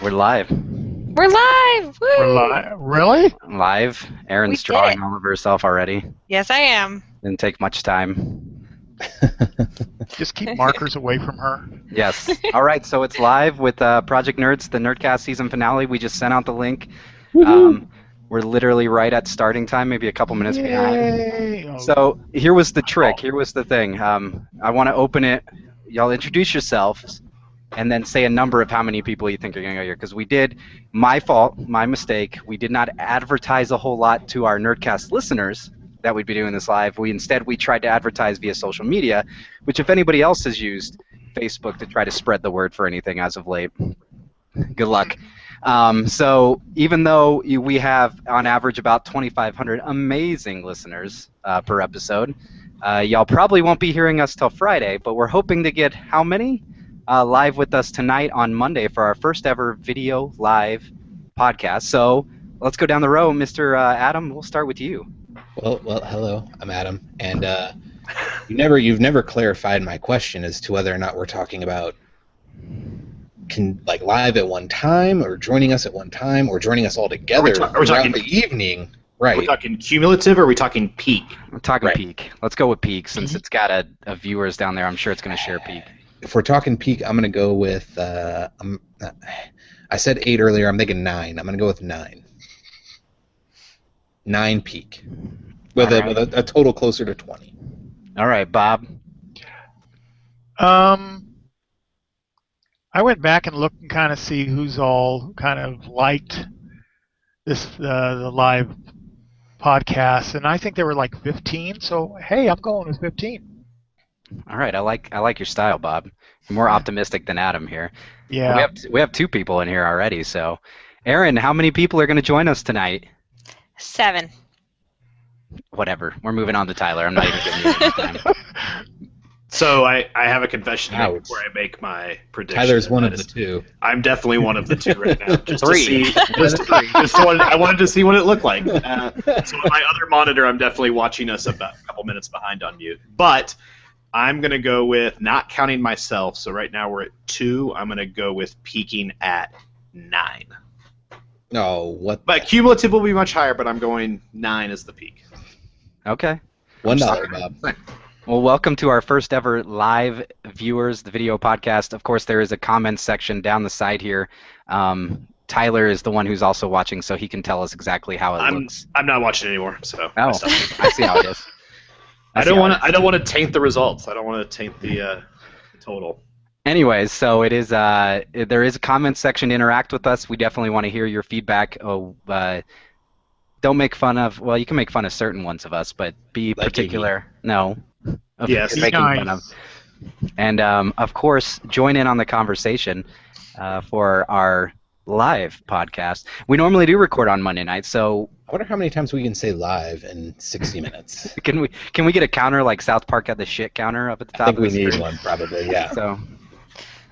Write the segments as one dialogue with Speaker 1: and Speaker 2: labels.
Speaker 1: We're live.
Speaker 2: We're live! Woo!
Speaker 3: We're live. Really?
Speaker 1: Live. Erin's
Speaker 2: did
Speaker 1: drawing
Speaker 2: it.
Speaker 1: all of herself already.
Speaker 2: Yes, I am.
Speaker 1: Didn't take much time.
Speaker 3: Just keep markers away from her.
Speaker 1: Yes. All right, so it's live with Project Nerds, the Nerdcast season finale. We just sent out the link. We're literally right at starting time, maybe a couple minutes behind.
Speaker 3: Yay! Oh,
Speaker 1: So here was the trick. Here was the thing. I want to open it. Y'all introduce yourselves, and then say a number of how many people you think are going to go here. Because we did, my fault, my mistake, we did not advertise a whole lot to our Nerdcast listeners that we'd be doing this live. Instead, we tried to advertise via social media, which if anybody else has used Facebook to try to spread the word for anything as of late, good luck. So even though we have, on average, about 2,500 amazing listeners per episode, y'all probably won't be hearing us till Friday, but we're hoping to get how many live with us tonight on Monday for our first ever video live podcast. So let's go down the row. Mr. Adam, we'll start with you.
Speaker 4: Well, hello. I'm Adam, and you've never clarified my question as to whether or not we're talking about live at one time, or joining us at one time, or joining us all together throughout the evening. Right.
Speaker 5: Are we talking cumulative, or are we talking peak?
Speaker 1: We're talking
Speaker 4: Right.
Speaker 1: peak. Let's go with peak since it's got a viewers down there. I'm sure it's going to share peak.
Speaker 4: If we're talking peak, I'm going to go with. I said 8 earlier. I'm thinking 9. I'm going to go with 9. 9 peak, with a total closer to 20.
Speaker 1: All right, Bob.
Speaker 3: I went back and looked and kind of see who's all kind of liked this the live podcast, and I think there were like 15. So hey, I'm going with 15.
Speaker 1: All right, I like your style, Bob. You're more optimistic than Adam here.
Speaker 3: Yeah.
Speaker 1: We have 2 people in here already. So, Erin, how many people are going to join us tonight?
Speaker 2: 7.
Speaker 1: Whatever. We're moving on to Tyler. I'm not even giving you any time.
Speaker 5: So I have a confession to make
Speaker 4: Ouch.
Speaker 5: before I make my prediction.
Speaker 4: Tyler's one
Speaker 5: That
Speaker 4: of the
Speaker 5: is-
Speaker 4: 2.
Speaker 5: I'm definitely one of the 2 right now. Just
Speaker 1: 3.
Speaker 5: I wanted to see what it looked like. So on my other monitor, I'm definitely watching us about a couple minutes behind on mute. But I'm going to go with, not counting myself, so right now we're at 2. I'm going to go with peaking at 9.
Speaker 4: Oh, what?
Speaker 5: But cumulative will be much higher, but I'm going 9 as the peak.
Speaker 1: Okay.
Speaker 4: $1, Bob.
Speaker 1: Well, welcome to our first ever live viewers, the video podcast. Of course, there is a comments section down the side here. Tyler is the one who's also watching, so he can tell us exactly how it looks.
Speaker 5: I'm not watching anymore, so
Speaker 1: Oh,
Speaker 5: I stopped.
Speaker 1: I see how it is.
Speaker 5: I don't want to taint the results. I don't want to taint the total.
Speaker 1: Anyways, so it is. There is a comment section. Interact with us. We definitely want to hear your feedback. Don't make fun of. Well, you can make fun of certain ones of us, but be
Speaker 4: Like
Speaker 1: particular. No. Of
Speaker 5: Yes.
Speaker 1: making
Speaker 3: Nice.
Speaker 1: fun of. And of course, join in on the conversation for our live podcast. We normally do record on Monday night, so
Speaker 4: I wonder how many times we can say live in 60 minutes.
Speaker 1: can we get a counter like South Park had the shit counter up at the top?
Speaker 4: I think
Speaker 1: of
Speaker 4: we
Speaker 1: the
Speaker 4: need
Speaker 1: screen?
Speaker 4: one, probably, yeah.
Speaker 1: So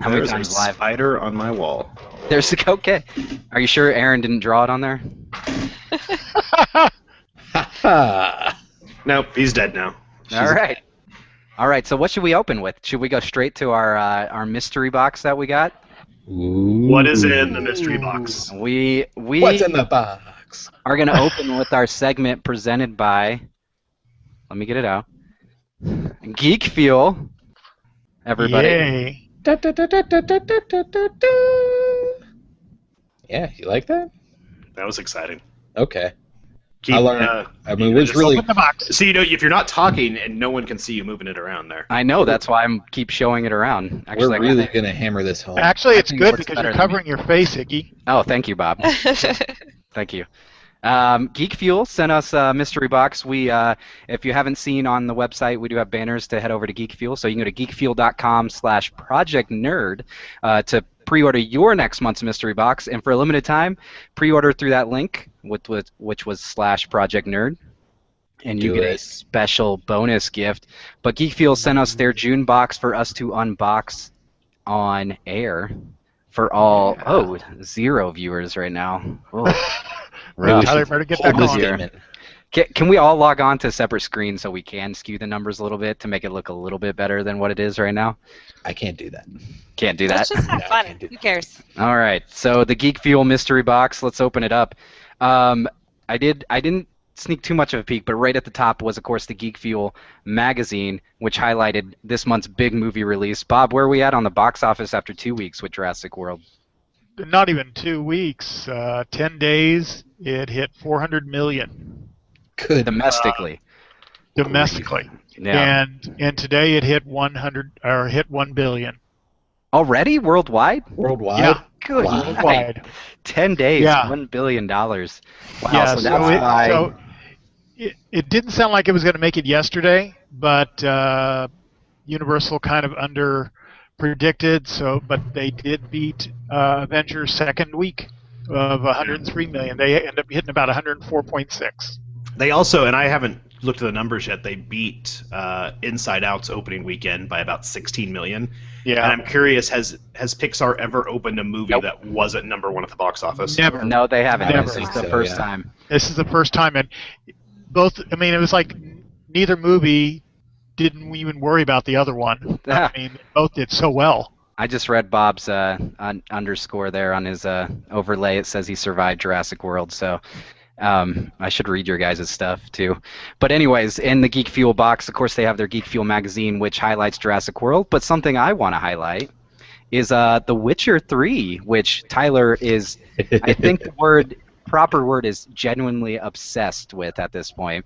Speaker 1: how many
Speaker 5: There's
Speaker 1: times
Speaker 5: a
Speaker 1: live?
Speaker 5: spider on my wall.
Speaker 1: There's okay. Are you sure Erin didn't draw it on there?
Speaker 5: Nope, he's dead now.
Speaker 1: All right. So what should we open with? Should we go straight to our mystery box that we got?
Speaker 4: Ooh.
Speaker 5: What is in the mystery box?
Speaker 1: We
Speaker 4: What's in the box?
Speaker 1: are going to open with our segment presented by. Let me get it out. Geek Fuel. Everybody.
Speaker 3: Yay.
Speaker 4: Yeah, you like that?
Speaker 5: That was exciting.
Speaker 4: Okay.
Speaker 5: Keep,
Speaker 4: I learned. I mean, it was
Speaker 5: just
Speaker 4: really.
Speaker 3: Open the box.
Speaker 5: So if you're not talking and no one can see you moving it around there.
Speaker 1: I know. That's why I'm keep showing it around. Actually,
Speaker 4: We're
Speaker 1: I
Speaker 4: really
Speaker 1: got it.
Speaker 4: gonna hammer this home.
Speaker 3: Actually, it's
Speaker 1: think it
Speaker 3: good
Speaker 1: works
Speaker 3: because
Speaker 1: better
Speaker 3: you're
Speaker 1: than me.
Speaker 3: covering your face, Iggy.
Speaker 1: Oh, thank you, Bob. Thank you. Geek Fuel sent us a mystery box. If you haven't seen on the website, we do have banners to head over to Geek Fuel. So you can go to geekfuel.com/projectnerd to pre-order your next month's mystery box. And for a limited time, pre-order through that link, which was /projectnerd. And you
Speaker 4: Do
Speaker 1: get a
Speaker 4: it.
Speaker 1: special bonus gift. But Geek Fuel sent us their June box for us to unbox on air for all 0 viewers right now. Oh.
Speaker 4: Maybe we
Speaker 3: Tyler
Speaker 4: should
Speaker 3: better get
Speaker 4: hold
Speaker 3: back
Speaker 4: this
Speaker 3: on.
Speaker 1: Here.
Speaker 4: statement.
Speaker 1: Can we all log on to separate screens so we can skew the numbers a little bit to make it look a little bit better than what it is right now?
Speaker 4: I can't do that.
Speaker 1: Can't do that.
Speaker 2: Let's just have
Speaker 4: No, I
Speaker 2: fun.
Speaker 4: can't do
Speaker 2: Who cares?
Speaker 1: All right. So the Geek Fuel mystery box. Let's open it up. I didn't sneak too much of a peek, but right at the top was, of course, the Geek Fuel magazine, which highlighted this month's big movie release. Bob, where are we at on the box office after 2 weeks with Jurassic World?
Speaker 3: Not even 2 weeks. 10 days. It hit 400 million
Speaker 4: Good.
Speaker 1: Domestically.
Speaker 3: domestically,
Speaker 1: Yeah.
Speaker 3: and today it hit 1 billion.
Speaker 1: Already worldwide?
Speaker 4: Worldwide.
Speaker 3: Yeah.
Speaker 1: Good.
Speaker 4: Wow.
Speaker 1: night.
Speaker 3: Worldwide.
Speaker 1: 10 days,
Speaker 3: Yeah.
Speaker 1: $1 billion. Wow.
Speaker 3: Yeah,
Speaker 1: so that's why.
Speaker 3: so it didn't sound like it was going to make it yesterday, but Universal kind of under predicted. But they did beat Avengers' second week of 103 million. They ended up hitting about 104.6.
Speaker 5: They also, and I haven't looked at the numbers yet, they beat Inside Out's opening weekend by about 16 million.
Speaker 3: Yeah.
Speaker 5: And I'm curious, has Pixar ever opened a movie
Speaker 1: Nope.
Speaker 5: that wasn't number 1 at the box office?
Speaker 3: Never.
Speaker 1: No, they haven't.
Speaker 3: Never.
Speaker 1: This is
Speaker 4: I
Speaker 1: the
Speaker 4: think so,
Speaker 1: first
Speaker 4: yeah.
Speaker 1: time.
Speaker 3: This is the first time, and both. I mean, it was like neither movie didn't even worry about the other one. I mean, both did so well.
Speaker 1: I just read Bob's underscore there on his overlay. It says he survived Jurassic World, so I should read your guys' stuff too. But anyways, in the Geek Fuel box, of course, they have their Geek Fuel magazine, which highlights Jurassic World. But something I want to highlight is The Witcher 3, which Tyler is, I think the proper word is genuinely obsessed with at this point.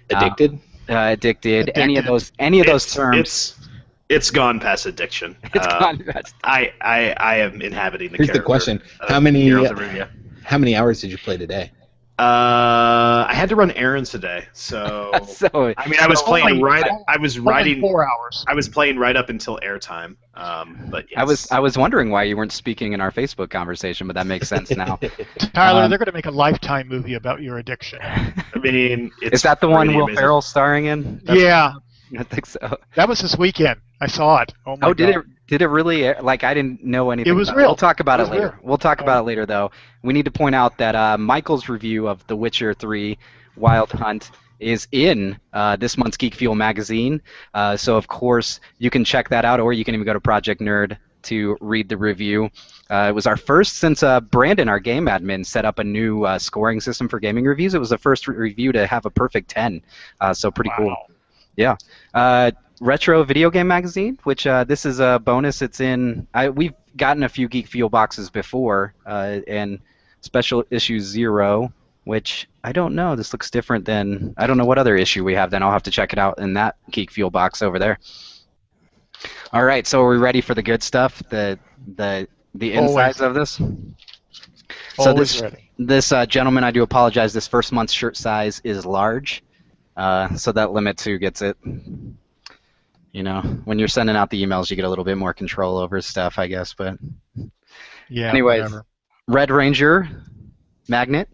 Speaker 4: Addicted.
Speaker 1: Addicted. Any of those terms.
Speaker 5: It's gone past addiction.
Speaker 1: It's gone past.
Speaker 5: I am inhabiting the
Speaker 4: Here's
Speaker 5: character.
Speaker 4: the question:
Speaker 5: of
Speaker 4: How many
Speaker 5: Geralt of Rivia.
Speaker 4: how many hours did you play today?
Speaker 5: I had to run errands today, so
Speaker 1: So
Speaker 5: I mean, I was playing
Speaker 3: only-
Speaker 5: right. I was
Speaker 3: Only
Speaker 5: riding.
Speaker 3: 4 hours.
Speaker 5: I was playing right up until airtime. But yes.
Speaker 1: I was wondering why you weren't speaking in our Facebook conversation, but that makes sense now.
Speaker 3: Tyler,
Speaker 1: Um,
Speaker 3: they're going to make a Lifetime movie about your addiction.
Speaker 5: I mean, it's
Speaker 1: Is that the one
Speaker 5: pretty
Speaker 1: Will
Speaker 5: amazing.
Speaker 1: Ferrell's starring in?
Speaker 3: Yeah,
Speaker 1: I think so.
Speaker 3: that was this weekend. I saw it. Oh my
Speaker 1: Oh, did
Speaker 3: God.
Speaker 1: it really? Like, I didn't know anything.
Speaker 3: It was
Speaker 1: about
Speaker 3: real.
Speaker 1: We'll talk about
Speaker 3: It
Speaker 1: it
Speaker 3: was
Speaker 1: later.
Speaker 3: real.
Speaker 1: We'll talk about it later, though. We need to point out that Michael's review of The Witcher 3 Wild Hunt is in this month's Geek Fuel magazine. So, of course, you can check that out, or you can even go to Project Nerd to read the review. It was our first since Brandon, our game admin, set up a new scoring system for gaming reviews. It was the first review to have a perfect 10. So pretty cool.
Speaker 3: Wow.
Speaker 1: Yeah. Retro Video Game Magazine, which this is a bonus. It's in. We've gotten a few Geek Fuel boxes before, and special issue 0, which I don't know. This looks different than. I don't know what other issue we have. Then I'll have to check it out in that Geek Fuel box over there. All right, so are we ready for the good stuff? The insides of this. So
Speaker 3: Always ready.
Speaker 1: this gentleman, I do apologize. This first month's shirt size is large, so that limits who gets it. You know, when you're sending out the emails, you get a little bit more control over stuff, I guess. But
Speaker 3: Yeah.
Speaker 1: anyways,
Speaker 3: whatever.
Speaker 1: Red Ranger magnet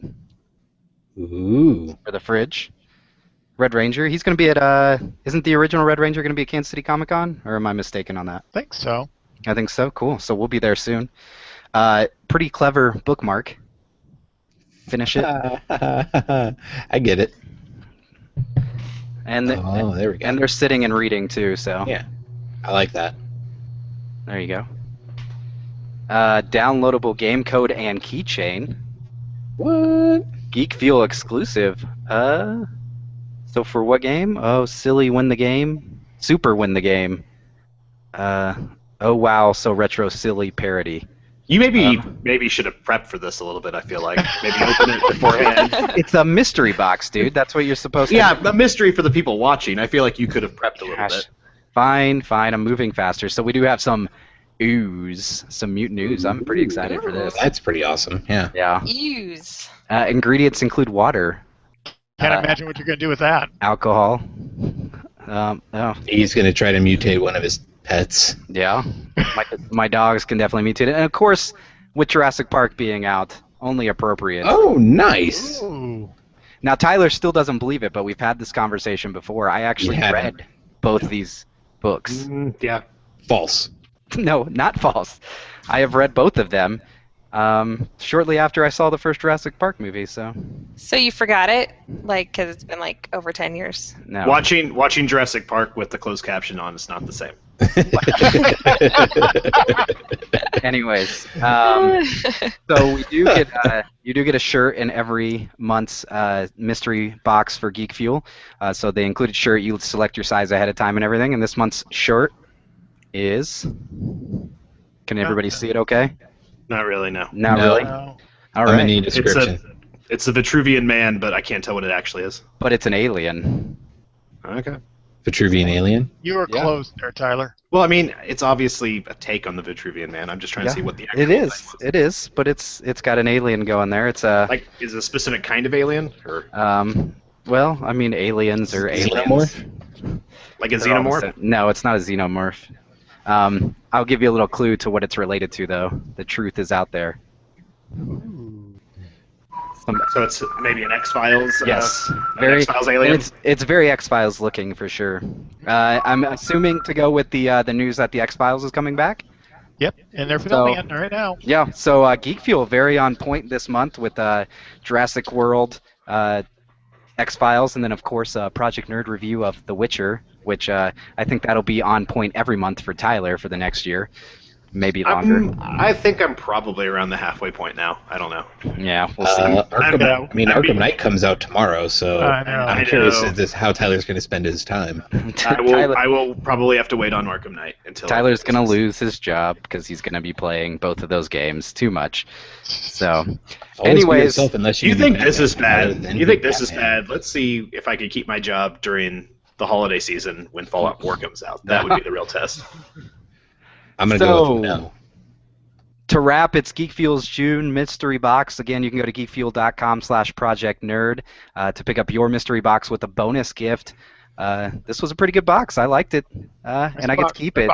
Speaker 4: Ooh.
Speaker 1: for the fridge. Red Ranger. He's going to be at. Isn't the original Red Ranger going to be at Kansas City Comic Con, or am I mistaken on that?
Speaker 3: I think so.
Speaker 1: I think so. Cool. So we'll be there soon. Pretty clever bookmark. Finish it.
Speaker 4: I get it.
Speaker 1: And
Speaker 4: Oh, there we go.
Speaker 1: and they're sitting and reading too. So
Speaker 4: Yeah, I like that.
Speaker 1: there you go. Downloadable game code and keychain.
Speaker 4: What?
Speaker 1: Geek Fuel exclusive. So for what game? Oh, silly win the game. Super win the game. Oh wow, so retro silly parody.
Speaker 5: You maybe should have prepped for this a little bit. I feel like maybe open it beforehand.
Speaker 1: It's a mystery box, dude. That's what you're supposed to.
Speaker 5: Yeah,
Speaker 1: do.
Speaker 5: a mystery for the people watching. I feel like you could have prepped a little
Speaker 1: Gosh.
Speaker 5: bit.
Speaker 1: Fine. I'm moving faster. So we do have some ooze, some mutant ooze. I'm pretty excited for this.
Speaker 4: That's pretty awesome. Yeah.
Speaker 1: Yeah.
Speaker 2: Use.
Speaker 1: Ingredients include water,
Speaker 3: Can't
Speaker 1: Uh,
Speaker 3: imagine what you're going to do with that.
Speaker 1: alcohol. Oh,
Speaker 4: He's gonna try to mutate one of his pets.
Speaker 1: yeah. My dogs can definitely mutate it. And of course, with Jurassic Park being out, only appropriate.
Speaker 4: Oh, nice.
Speaker 3: Ooh.
Speaker 1: Now, Tyler still doesn't believe it, but we've had this conversation before. I actually
Speaker 4: You haven't.
Speaker 1: read both these books.
Speaker 5: Yeah.
Speaker 4: False.
Speaker 1: No, not false. I have read both of them. shortly after I saw the first Jurassic Park movie. So
Speaker 2: So you forgot it? Like, because it's been like over 10 years.
Speaker 1: no.
Speaker 5: Watching Jurassic Park with the closed caption on is not the same.
Speaker 1: Anyways, so we do get you do get a shirt in every month's mystery box for Geek Fuel. So the included shirt, you select your size ahead of time and everything. And this month's shirt is. Can everybody see it? Okay.
Speaker 5: Not really, no.
Speaker 1: Not
Speaker 4: No.
Speaker 1: really.
Speaker 3: No.
Speaker 1: All
Speaker 4: I'm gonna
Speaker 1: right.
Speaker 4: need a description.
Speaker 5: It's a Vitruvian man, but I can't tell what it actually is.
Speaker 1: But it's an alien.
Speaker 5: Okay.
Speaker 4: Vitruvian alien.
Speaker 3: You were
Speaker 1: Yeah.
Speaker 3: close there, Tyler.
Speaker 5: Well, I mean, it's obviously a take on the Vitruvian man. I'm just trying to see what the actual
Speaker 1: It is.
Speaker 5: thing was.
Speaker 1: It is. But it's got an alien going there. It's a.
Speaker 5: Like, is it a specific kind of alien? Or
Speaker 1: Well, I mean, aliens are aliens.
Speaker 4: Xenomorph?
Speaker 5: like a
Speaker 1: They're all the
Speaker 5: xenomorph?
Speaker 1: same. No, it's not a xenomorph. I'll give you a little clue to what it's related to, though. The truth is out there.
Speaker 5: So it's maybe an X-Files?
Speaker 1: Yes,
Speaker 5: An
Speaker 1: very.
Speaker 5: X-Files alien?
Speaker 1: and it's very X-Files looking for sure. I'm assuming to go with the news that the X-Files is coming back.
Speaker 3: Yep, and they're filming it right now.
Speaker 1: Yeah, so Geek Fuel very on point this month with Jurassic World, X-Files, and then of course Project Nerd review of The Witcher, which I think that'll be on point every month for Tyler for the next year, maybe longer.
Speaker 5: I think I'm probably around the halfway point now. I don't know.
Speaker 1: Yeah, we'll see.
Speaker 4: Arkham Knight comes out tomorrow, so
Speaker 3: I know.
Speaker 4: I'm
Speaker 5: I
Speaker 4: curious
Speaker 5: know.
Speaker 4: as to how Tyler's going to spend his time.
Speaker 5: I will probably have to wait on Arkham Knight until
Speaker 1: Tyler's gonna lose his job because he's gonna be playing both of those games too much. So,
Speaker 4: Always be
Speaker 1: anyways,
Speaker 4: yourself unless you
Speaker 5: You
Speaker 4: do
Speaker 5: think this
Speaker 4: Batman
Speaker 5: is
Speaker 4: rather
Speaker 5: bad?
Speaker 4: than
Speaker 5: You think this is
Speaker 4: Batman.
Speaker 5: bad? Let's see if I can keep my job during the holiday season when Fallout 4 comes out. That would be the real test.
Speaker 4: I'm going to go with no.
Speaker 1: to wrap, it's Geek Fuel's June mystery box. Again, you can go to geekfuel.com/projectnerd to pick up your mystery box with a bonus gift. This was a pretty good box. I liked it, and I get to keep it.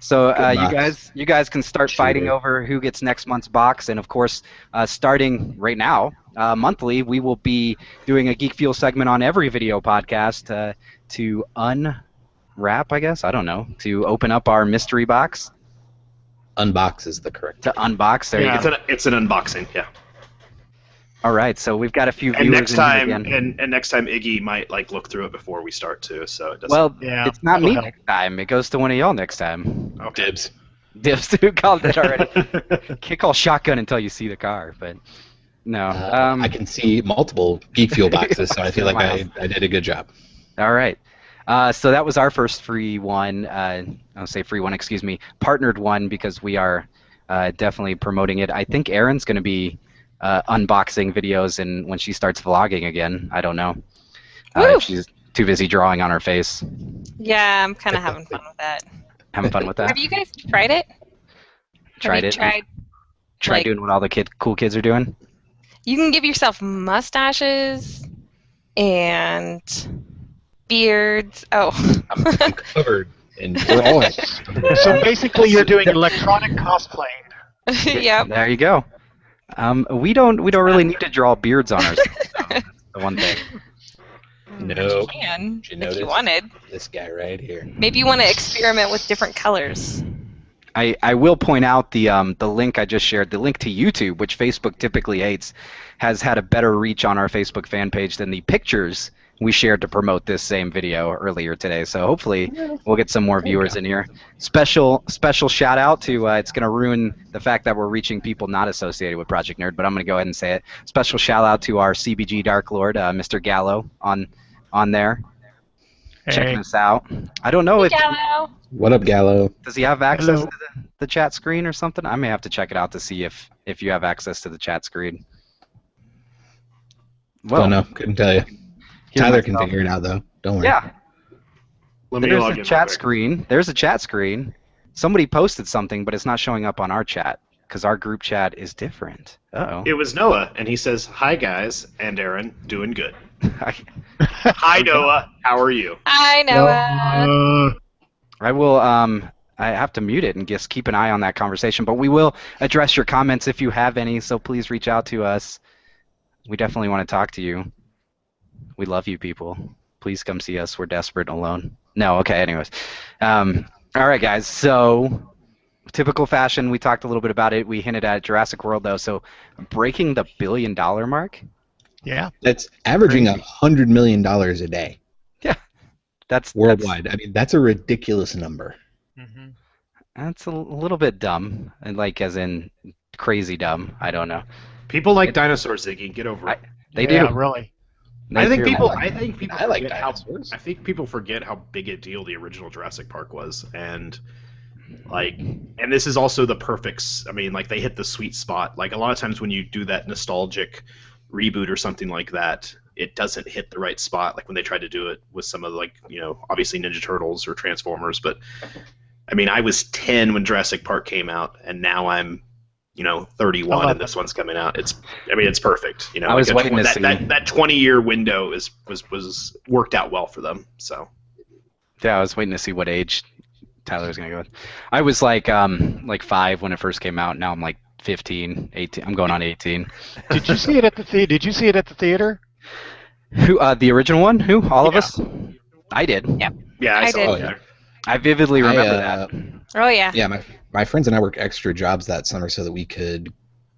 Speaker 1: So
Speaker 4: Good
Speaker 1: you
Speaker 4: box.
Speaker 1: guys can start fighting
Speaker 4: Shooter.
Speaker 1: over who gets next month's box, and of course, starting right now, monthly, we will be doing a Geek Fuel segment on every video podcast to unwrap, I guess, I don't know, to open up our mystery box,
Speaker 4: Unbox is the correct.
Speaker 1: to unbox. There
Speaker 3: Yeah.
Speaker 1: you go.
Speaker 5: It's an unboxing, yeah.
Speaker 1: All right, so we've got a few
Speaker 5: And
Speaker 1: viewers
Speaker 5: next
Speaker 1: in here
Speaker 5: time,
Speaker 1: again.
Speaker 5: and next time Iggy might look through it before we start too. So it doesn't.
Speaker 1: Well,
Speaker 3: Yeah,
Speaker 1: it's not
Speaker 3: that'll
Speaker 1: me
Speaker 3: help.
Speaker 1: next time. It goes to one of y'all next time.
Speaker 4: Dibs.
Speaker 1: Dibs, who called it already? Can't call shotgun until you see the car, but no.
Speaker 4: I can see multiple Geek Fuel boxes, so I feel like I did a good job.
Speaker 1: All right. So that was our first free one. I'll say free one, excuse me. Partnered one because we are definitely promoting it. I think Erin's going to be unboxing videos and when she starts vlogging again. I don't know.
Speaker 2: Woo!
Speaker 1: She's too busy drawing on her face.
Speaker 2: Yeah, I'm kind of having fun with that.
Speaker 1: Having fun with that.
Speaker 2: Have you guys tried it?
Speaker 1: Tried
Speaker 2: Have
Speaker 1: it.
Speaker 2: you tried?
Speaker 1: Try
Speaker 2: like-
Speaker 1: doing what all the cool kids are doing.
Speaker 2: You can give yourself mustaches and beards. Oh.
Speaker 4: I'm covered in drawing.
Speaker 3: So basically, you're doing electronic cosplaying.
Speaker 2: Yep.
Speaker 1: There you go. We don't really need to draw beards on ourselves. So that's the one thing.
Speaker 4: No.
Speaker 2: You can,
Speaker 4: Did you
Speaker 2: if
Speaker 4: notice?
Speaker 2: you wanted.
Speaker 4: This guy right here.
Speaker 2: Maybe you want to experiment with different colors.
Speaker 1: I will point out the link I just shared, the link to YouTube, which Facebook typically hates, has had a better reach on our Facebook fan page than the pictures we shared to promote this same video earlier today. So hopefully we'll get some more viewers in here. Special shout out to it's going to ruin the fact that we're reaching people not associated with Project Nerd, but I'm going to go ahead and say it. Special shout out to our CBG Dark Lord, Mr. Gallo, on there. Checking
Speaker 3: Hey,
Speaker 1: us out. I don't know if
Speaker 2: Gallo.
Speaker 4: What up, Gallo?
Speaker 1: does he have access
Speaker 3: Hello.
Speaker 1: to the chat screen or something? I may have to check it out to see if you have access to the chat screen.
Speaker 4: Well, no, couldn't tell you.
Speaker 1: here's
Speaker 4: Tyler can
Speaker 1: myself.
Speaker 4: figure it out, though. Don't worry.
Speaker 1: Yeah,
Speaker 5: Let me
Speaker 1: there's
Speaker 5: log
Speaker 1: a
Speaker 5: in
Speaker 1: chat
Speaker 5: real quick.
Speaker 1: screen. There's a chat screen. Somebody posted something, but it's not showing up on our chat because our group chat is different. Uh-oh.
Speaker 5: It was Noah, and he saes, "Hi guys, and Erin, doing good.
Speaker 1: I
Speaker 5: Hi Noah, how are you?"
Speaker 2: I know.
Speaker 1: I will. I have to mute it and just keep an eye on that conversation. But we will address your comments if you have any. So please reach out to us. We definitely want to talk to you. We love you, people. Please come see us. We're desperate and alone. No, okay. Anyways, all right, guys. So typical fashion, we talked a little bit about it. We hinted at Jurassic World, though. So breaking the $1 billion mark.
Speaker 3: Yeah.
Speaker 4: That's averaging $100 million a day.
Speaker 1: Yeah, that's
Speaker 4: worldwide. I mean, that's a ridiculous number.
Speaker 3: Mm-hmm.
Speaker 1: That's a little bit dumb, and like as in crazy dumb. I don't know.
Speaker 5: People like dinosaurs, Iggy. Get over it.
Speaker 1: They
Speaker 3: Yeah,
Speaker 1: do.
Speaker 3: really.
Speaker 5: I think
Speaker 1: do.
Speaker 5: people.
Speaker 4: I like
Speaker 5: Forget how.
Speaker 4: dinosaurs.
Speaker 5: I think people forget how big a deal the original Jurassic Park was, and and this is also the perfect. I mean, like they hit the sweet spot. Like a lot of times when you do that nostalgic reboot or something like that, it doesn't hit the right spot. Like when they tried to do it with some of obviously Ninja Turtles or Transformers. But I mean, I was 10 when Jurassic Park came out, and now I'm 31, and this one's coming out. It's perfect.
Speaker 1: I was waiting to see
Speaker 5: that 20-year window was worked out well for them. So
Speaker 1: yeah, I was waiting to see what age Tyler's gonna go with. I was like 5 when it first came out. Now I'm like 15, 18. I'm going on 18.
Speaker 3: Did you see it at the theater?
Speaker 1: Who? The original one? Who? All of us? I did.
Speaker 5: yeah, I saw
Speaker 2: did.
Speaker 5: it.
Speaker 1: I vividly remember that.
Speaker 2: Oh yeah.
Speaker 4: Yeah, my friends and I worked extra jobs that summer so that we could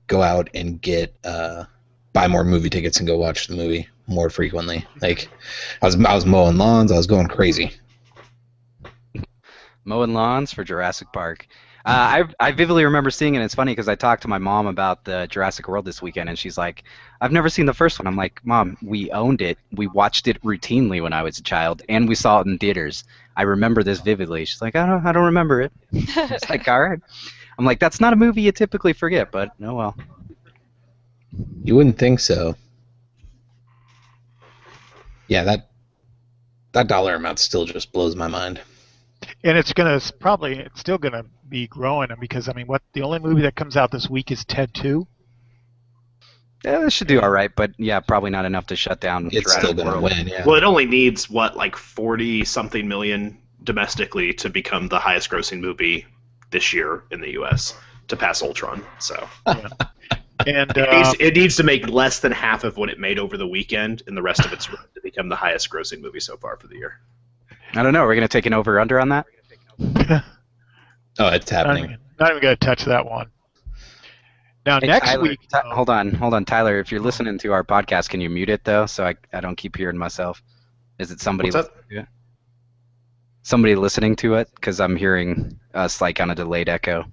Speaker 4: go out and get buy more movie tickets and go watch the movie more frequently. Like I was mowing lawns, I was going crazy.
Speaker 1: Mowing lawns for Jurassic Park. I vividly remember seeing it. It's funny because I talked to my mom about the Jurassic World this weekend, and she's like, "I've never seen the first one." I'm like, "Mom, we owned it. We watched it routinely when I was a child, and we saw it in theaters. I remember this vividly." She's like, I don't remember it." It's like, all right. I'm like, that's not a movie you typically forget, but oh well.
Speaker 4: You wouldn't think so. Yeah, that dollar amount still just blows my mind.
Speaker 3: And it's still gonna be growing, because I mean, the only movie that comes out this week is Ted 2.
Speaker 1: Yeah, this should do all right, but yeah, probably not enough to shut down.
Speaker 4: It's
Speaker 1: Jurassic
Speaker 4: still gonna
Speaker 1: World.
Speaker 4: win. Yeah.
Speaker 5: Well, it only needs 40-something million domestically to become the highest grossing movie this year in the U.S. to pass Ultron. So
Speaker 3: And
Speaker 5: it needs to make less than half of what it made over the weekend in the rest of its run to become the highest grossing movie so far for the year.
Speaker 1: I don't know. We're gonna take an over/under on that.
Speaker 4: Oh, it's happening.
Speaker 3: not even gonna touch that one. Now
Speaker 1: Hey,
Speaker 3: next
Speaker 1: Tyler,
Speaker 3: week.
Speaker 1: hold on, Tyler. If you're listening to our podcast, can you mute it though, so I don't keep hearing myself? Is it somebody
Speaker 5: What's
Speaker 1: listening to it? Somebody listening to it? Because I'm hearing us like on a delayed echo.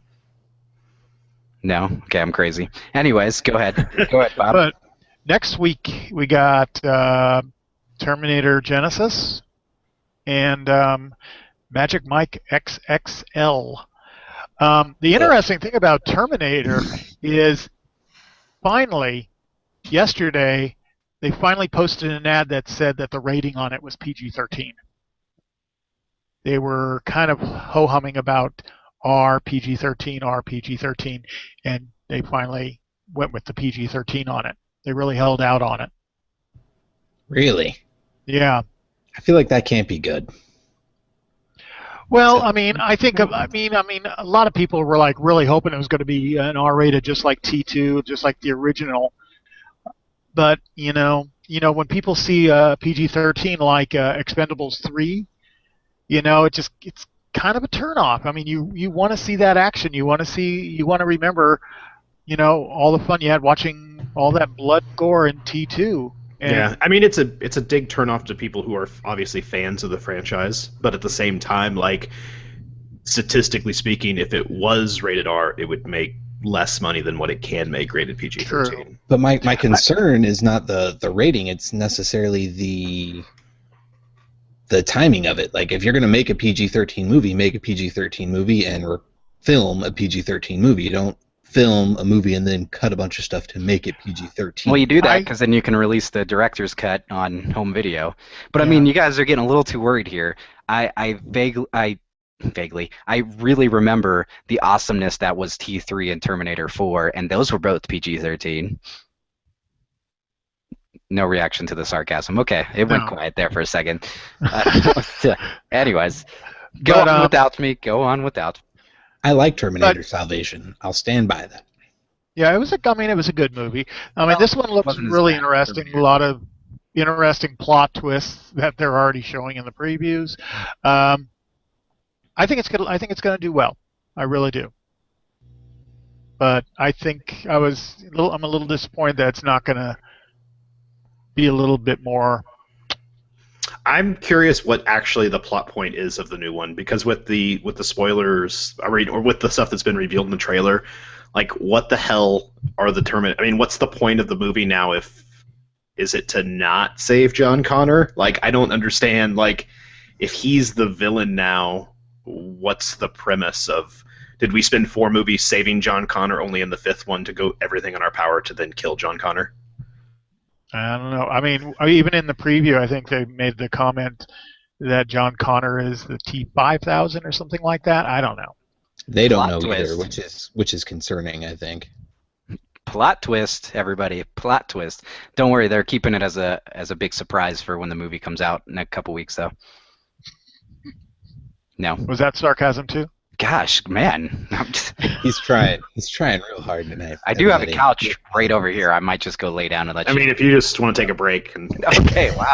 Speaker 1: No? Okay, I'm crazy. Anyways, go ahead. Go ahead, Bob.
Speaker 3: But next week we got Terminator Genesis and Magic Mike XXL. The interesting thing about Terminator is finally, yesterday, they finally posted an ad that said that the rating on it was PG-13. They were kind of ho-humming about R, PG-13, and they finally went with the PG-13 on it. They really held out on it.
Speaker 4: Really?
Speaker 3: Yeah.
Speaker 4: I feel like that can't be good.
Speaker 3: Well, I mean, I mean, a lot of people were like really hoping it was going to be an R-rated, just like T2, just like the original. But when people see PG-13 like Expendables 3, it's kind of a turnoff. I mean, you want to see that action. You want to remember, all the fun you had watching all that blood gore in T2. And
Speaker 5: yeah, I mean it's a big turnoff to people who are obviously fans of the franchise, but at the same time, like statistically speaking, if it was rated R, it would make less money than what it can make rated PG-13.
Speaker 3: True.
Speaker 4: But my concern is not the rating; it's necessarily the timing of it. Like if you're going to make a PG-13 movie, make a PG-13 movie and film a PG-13 movie. You don't film a movie and then cut a bunch of stuff to make it PG-13.
Speaker 1: Well, you do that because then you can release the director's cut on home video. But I mean, you guys are getting a little too worried here. I really remember the awesomeness that was T3 and Terminator 4, and those were both PG-13. No reaction to the sarcasm. Okay, it went quiet there for a second. Anyways, go on without me. Go on without.
Speaker 4: I like Terminator Salvation. I'll stand by that.
Speaker 3: Yeah, it was a good movie. I mean, this one looks really interesting. A lot of interesting plot twists that they're already showing in the previews. I think it's going to do well. I really do. but I think I'm a little disappointed that it's not going to be a little bit more.
Speaker 5: I'm curious what actually the plot point is of the new one, because with the spoilers, or with the stuff that's been revealed in the trailer, like what the hell are the I mean, what's the point of the movie now? Is it to not save John Connor? Like, I don't understand. Like, if he's the villain now, what's the premise of? Did we spend 4 movies saving John Connor, only in the 5th one to go everything in our power to then kill John Connor?
Speaker 3: I don't know. I mean, even in the preview, I think they made the comment that John Connor is the T-5000 or something like that. I don't know.
Speaker 4: They don't
Speaker 1: Plot
Speaker 4: know either,
Speaker 1: twist.
Speaker 4: which is concerning, I think.
Speaker 1: Plot twist, everybody! Plot twist. Don't worry, they're keeping it as a big surprise for when the movie comes out in a couple weeks, though. No.
Speaker 3: Was that sarcasm too?
Speaker 1: Gosh, man.
Speaker 4: He's trying real hard tonight.
Speaker 1: I do have a
Speaker 4: everybody.
Speaker 1: couch right over here. I might just go lay down and let
Speaker 5: I
Speaker 1: you.
Speaker 5: mean, if you just want to take a break, and
Speaker 1: Okay, wow.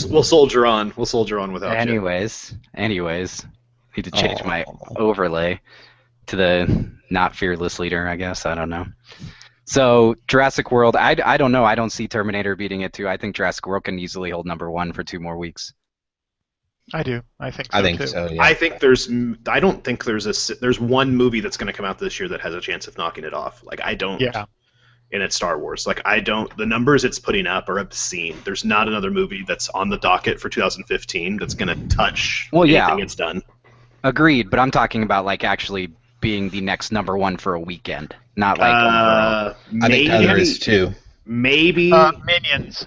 Speaker 5: we'll soldier on. We'll soldier on without you.
Speaker 1: Anyways, need to change my overlay to the not fearless leader, I guess. I don't know. So Jurassic World, I don't know. I don't see Terminator beating it too. I think Jurassic World can easily hold #1 for 2 more weeks.
Speaker 3: I do. I think so
Speaker 4: I think
Speaker 3: too.
Speaker 4: so. Yeah.
Speaker 5: I think I don't think there's one movie that's going to come out this year that has a chance of knocking it off. Like, I don't.
Speaker 3: Yeah.
Speaker 5: And it's Star Wars. Like, I don't. The numbers it's putting up are obscene. There's not another movie that's on the docket for 2015 that's going to touch anything it's done.
Speaker 1: Agreed, but I'm talking about like actually being the next #1 for a weekend, not like overall.
Speaker 4: I think Tyler is too.
Speaker 5: Maybe.
Speaker 3: Minions.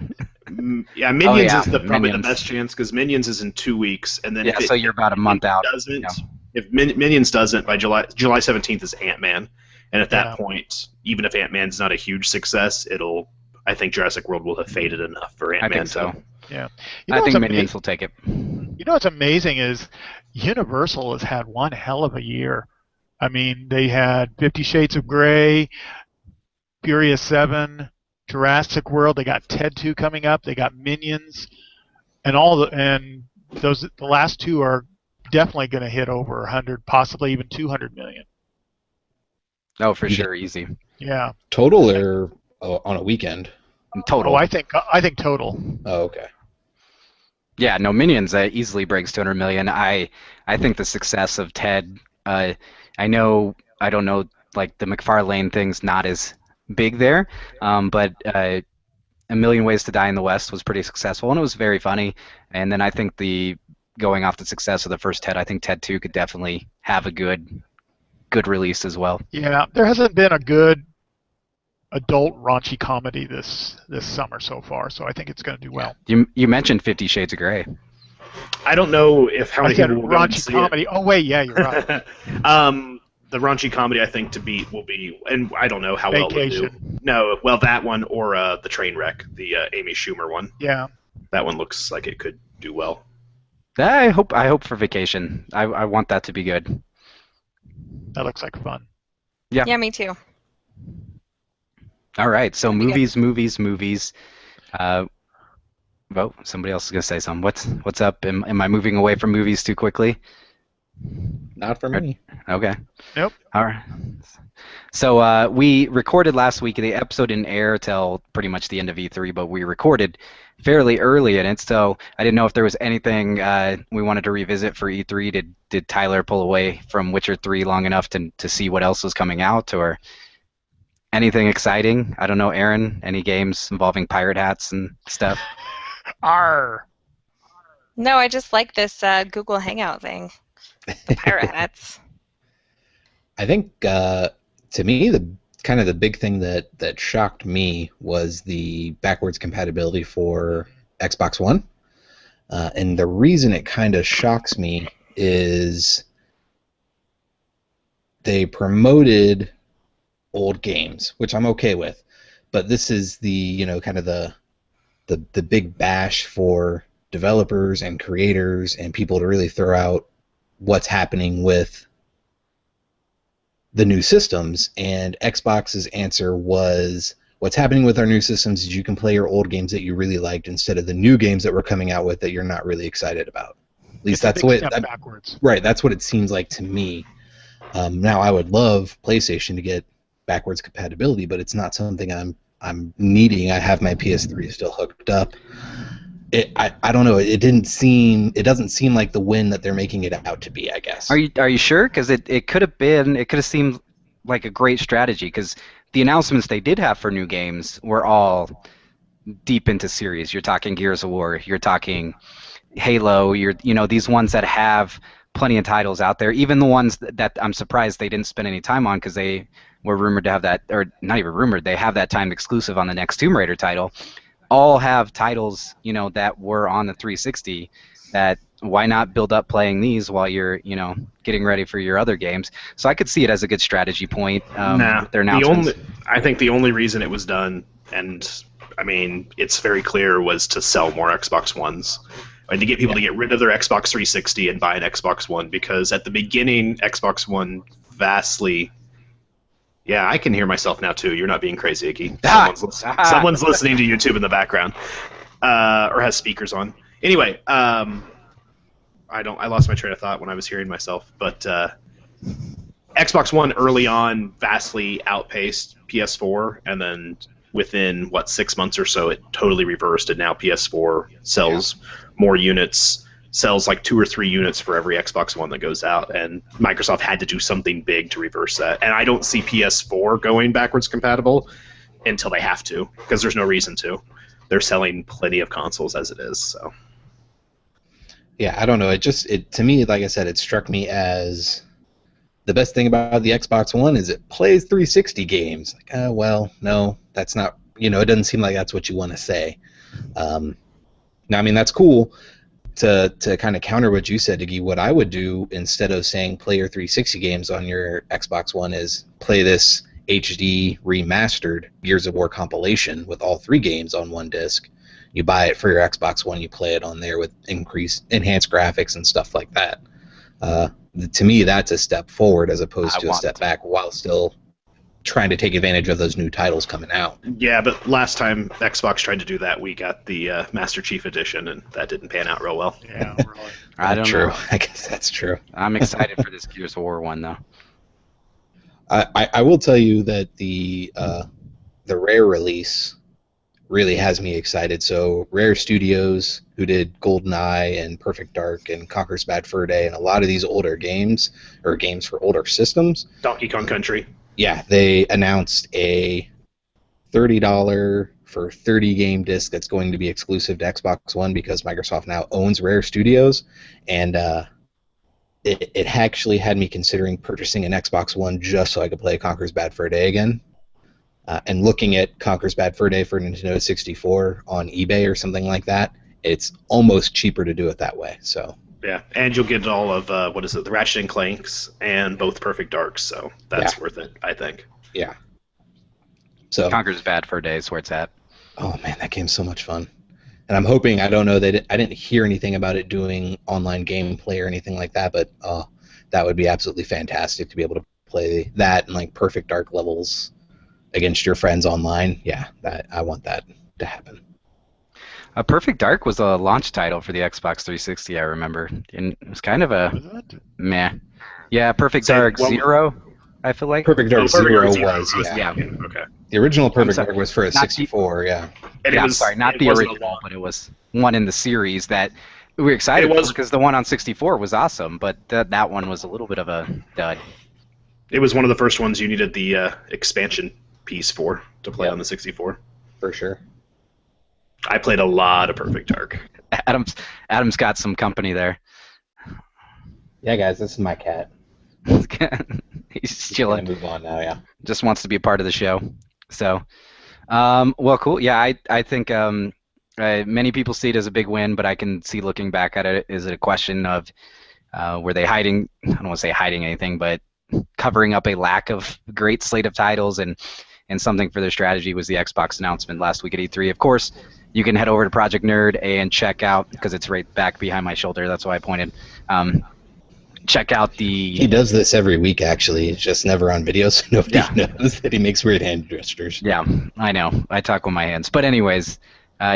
Speaker 5: Yeah, Minions
Speaker 1: yeah,
Speaker 5: is probably the
Speaker 1: Minions.
Speaker 5: best chance, because Minions is in 2 weeks, and then
Speaker 1: Yeah,
Speaker 5: if
Speaker 1: so you're about a month out.
Speaker 5: Doesn't,
Speaker 1: Yeah.
Speaker 5: If Minions doesn't, by July 17th is Ant-Man, and at that
Speaker 3: Yeah.
Speaker 5: point, even if Ant-Man's not a huge success, I think Jurassic World will have faded enough for
Speaker 1: I
Speaker 5: Ant-Man.
Speaker 1: think so.
Speaker 3: Yeah.
Speaker 1: I think Minions will take it.
Speaker 3: You know what's amazing is Universal has had one hell of a year. I mean, they had 50 Shades of Grey, Furious 7, Jurassic World. They got Ted 2 coming up. They got Minions, and the last 2 are definitely going to hit over 100, possibly even 200 million.
Speaker 1: Oh, for sure, easy.
Speaker 3: Yeah.
Speaker 4: Total or on a weekend?
Speaker 1: Total.
Speaker 3: Oh, I think total.
Speaker 4: Oh, okay.
Speaker 1: Yeah, no, Minions easily breaks 200 million. I think the success of Ted. I don't know, like the McFarlane thing's not as big there, but A Million Ways to Die in the West was pretty successful, and it was very funny. And then I think going off the success of the first Ted, I think Ted 2 could definitely have a good release as well.
Speaker 3: Yeah, there hasn't been a good adult raunchy comedy this summer so far, so I think it's going to do well.
Speaker 1: You mentioned 50 Shades of Grey.
Speaker 5: I don't know how
Speaker 3: I
Speaker 5: many
Speaker 3: said
Speaker 5: people will go and
Speaker 3: raunchy
Speaker 5: see
Speaker 3: comedy. Oh wait, yeah, you're right.
Speaker 5: it. The raunchy comedy I think to beat will be, and I don't know how well it'll do.
Speaker 3: Vacation.
Speaker 5: No, well, that one or the Trainwreck, the Amy Schumer one.
Speaker 3: Yeah.
Speaker 5: That one looks like it could do well.
Speaker 1: I hope for Vacation. I want that to be good.
Speaker 3: That looks like fun.
Speaker 2: Yeah, me too.
Speaker 1: All right, so
Speaker 2: That'd be
Speaker 1: movies. Somebody else is gonna say something. What's up? Am I moving away from movies too quickly?
Speaker 4: Not for me.
Speaker 1: Okay.
Speaker 3: Nope.
Speaker 1: All right. So we recorded last week. The episode didn't air till pretty much the end of E3, but we recorded fairly early in it. So I didn't know if there was anything we wanted to revisit for E3. Did Tyler pull away from Witcher 3 long enough to see what else was coming out, or anything exciting? I don't know, Erin. Any games involving pirate hats and stuff?
Speaker 3: Arr.
Speaker 2: No, I just like this Google Hangout thing. The pirate hats.
Speaker 4: I think to me the big thing that shocked me was the backwards compatibility for Xbox One, and the reason it kind of shocks me is they promoted old games, which I'm okay with, but this is the kind of the big bash for developers and creators and people to really throw out what's happening with the new systems, and Xbox's answer was, what's happening with our new systems is you can play your old games that you really liked instead of the new games that we're coming out with that you're not really excited about. At least that's
Speaker 3: a big
Speaker 4: what
Speaker 3: step backwards.
Speaker 4: right, that's what it seems like to me. Now, I would love PlayStation to get backwards compatibility, but it's not something I'm needing. I have my PS3 still hooked up. I don't know. It doesn't seem like the win that they're making it out to be, I guess.
Speaker 1: Are you sure? Because it could have seemed like a great strategy. Because the announcements they did have for new games were all deep into series. You're talking Gears of War. You're talking Halo. These ones that have plenty of titles out there. Even the ones that I'm surprised they didn't spend any time on because they were rumored to have that, or not even rumored. They have that timed exclusive on the next Tomb Raider title. All have titles, that were on the 360. That why not build up playing these while you're, getting ready for your other games? So I could see it as a good strategy point. With their announcements.
Speaker 5: I think the only reason it was done, and I mean it's very clear, was to sell more Xbox Ones. And to get people to get rid of their Xbox 360 and buy an Xbox One, because at the beginning, Xbox One vastly... Yeah, I can hear myself now, too. You're not being crazy, Iggy. Someone's listening to YouTube in the background, or has speakers on. Anyway, I lost my train of thought when I was hearing myself, but Xbox One early on vastly outpaced PS4, and then within, 6 months or so, it totally reversed, and now PS4 sells more units, sells like 2 or 3 units for every Xbox One that goes out, and Microsoft had to do something big to reverse that. And I don't see PS4 going backwards compatible until they have to, because there's no reason to. They're selling plenty of consoles as it is. So.
Speaker 4: Yeah, I don't know. It to me, like I said, it struck me as the best thing about the Xbox One is it plays 360 games. Like, well, no, that's not. It doesn't seem like that's what you want to say. Now, I mean, that's cool. To kind of counter what you said, Iggy, what I would do instead of saying play your 360 games on your Xbox One is play this HD remastered Gears of War compilation with all 3 games on one disc. You buy it for your Xbox One, you play it on there with enhanced graphics and stuff like that. To me, that's a step forward as opposed to a step back while still trying to take advantage of those new titles coming out.
Speaker 5: Yeah, but last time Xbox tried to do that, we got the Master Chief Edition, and that didn't pan out real well.
Speaker 3: Yeah, really.
Speaker 1: I don't know.
Speaker 4: I guess that's true.
Speaker 1: I'm excited for this Gears of War one, though.
Speaker 4: I will tell you that the Rare release really has me excited. So Rare Studios, who did GoldenEye and Perfect Dark and Conker's Bad Fur Day and a lot of these older games, or games for older systems.
Speaker 5: Donkey Kong Country.
Speaker 4: Yeah, they announced a $30 for 30 game disc that's going to be exclusive to Xbox One because Microsoft now owns Rare Studios, and it actually had me considering purchasing an Xbox One just so I could play Conker's Bad Fur Day again. And looking at Conker's Bad Fur Day for Nintendo 64 on eBay or something like that, it's almost cheaper to do it that way. So.
Speaker 5: Yeah, and you'll get all of, the Ratchet and Clanks and both Perfect Darks, so that's worth it, I think.
Speaker 4: Yeah. So
Speaker 1: Conker's Bad Fur Day is where it's at.
Speaker 4: Oh, man, that game's so much fun. And I'm hoping, I don't know, I didn't hear anything about it doing online gameplay or anything like that, but that would be absolutely fantastic to be able to play that and, like, Perfect Dark levels against your friends online. Yeah, I want that to happen.
Speaker 1: Perfect Dark was a launch title for the Xbox 360, I remember. And it was kind of a meh. Yeah, Perfect Dark Zero, I feel like.
Speaker 4: Perfect Dark Zero was,
Speaker 5: yeah. Okay.
Speaker 4: The original Perfect Dark was for a 64, yeah.
Speaker 5: And
Speaker 1: I'm sorry, not the original, but it was one in the series that we were excited for because the one on 64 was awesome, but that one was a little bit of a dud.
Speaker 5: It was one of the first ones you needed the expansion piece to play on the 64.
Speaker 4: For sure.
Speaker 5: I played a lot of Perfect Dark.
Speaker 1: Adam's got some company there.
Speaker 4: Yeah, guys, this is my cat.
Speaker 1: He's chilling.
Speaker 4: Move on now, yeah.
Speaker 1: Just wants to be a part of the show. So, well, cool. Yeah, I think many people see it as a big win, but I can see looking back at it, is it a question of were they hiding? I don't want to say hiding anything, but covering up a lack of great slate of titles and something for their strategy was the Xbox announcement last week at E3. Of course, you can head over to Project Nerd and check out, because it's right back behind my shoulder, that's why I pointed. Check out the...
Speaker 4: He does this every week, actually. It's just never on video, so nobody knows that he makes weird hand gestures.
Speaker 1: Yeah, I know. I talk with my hands. But anyways,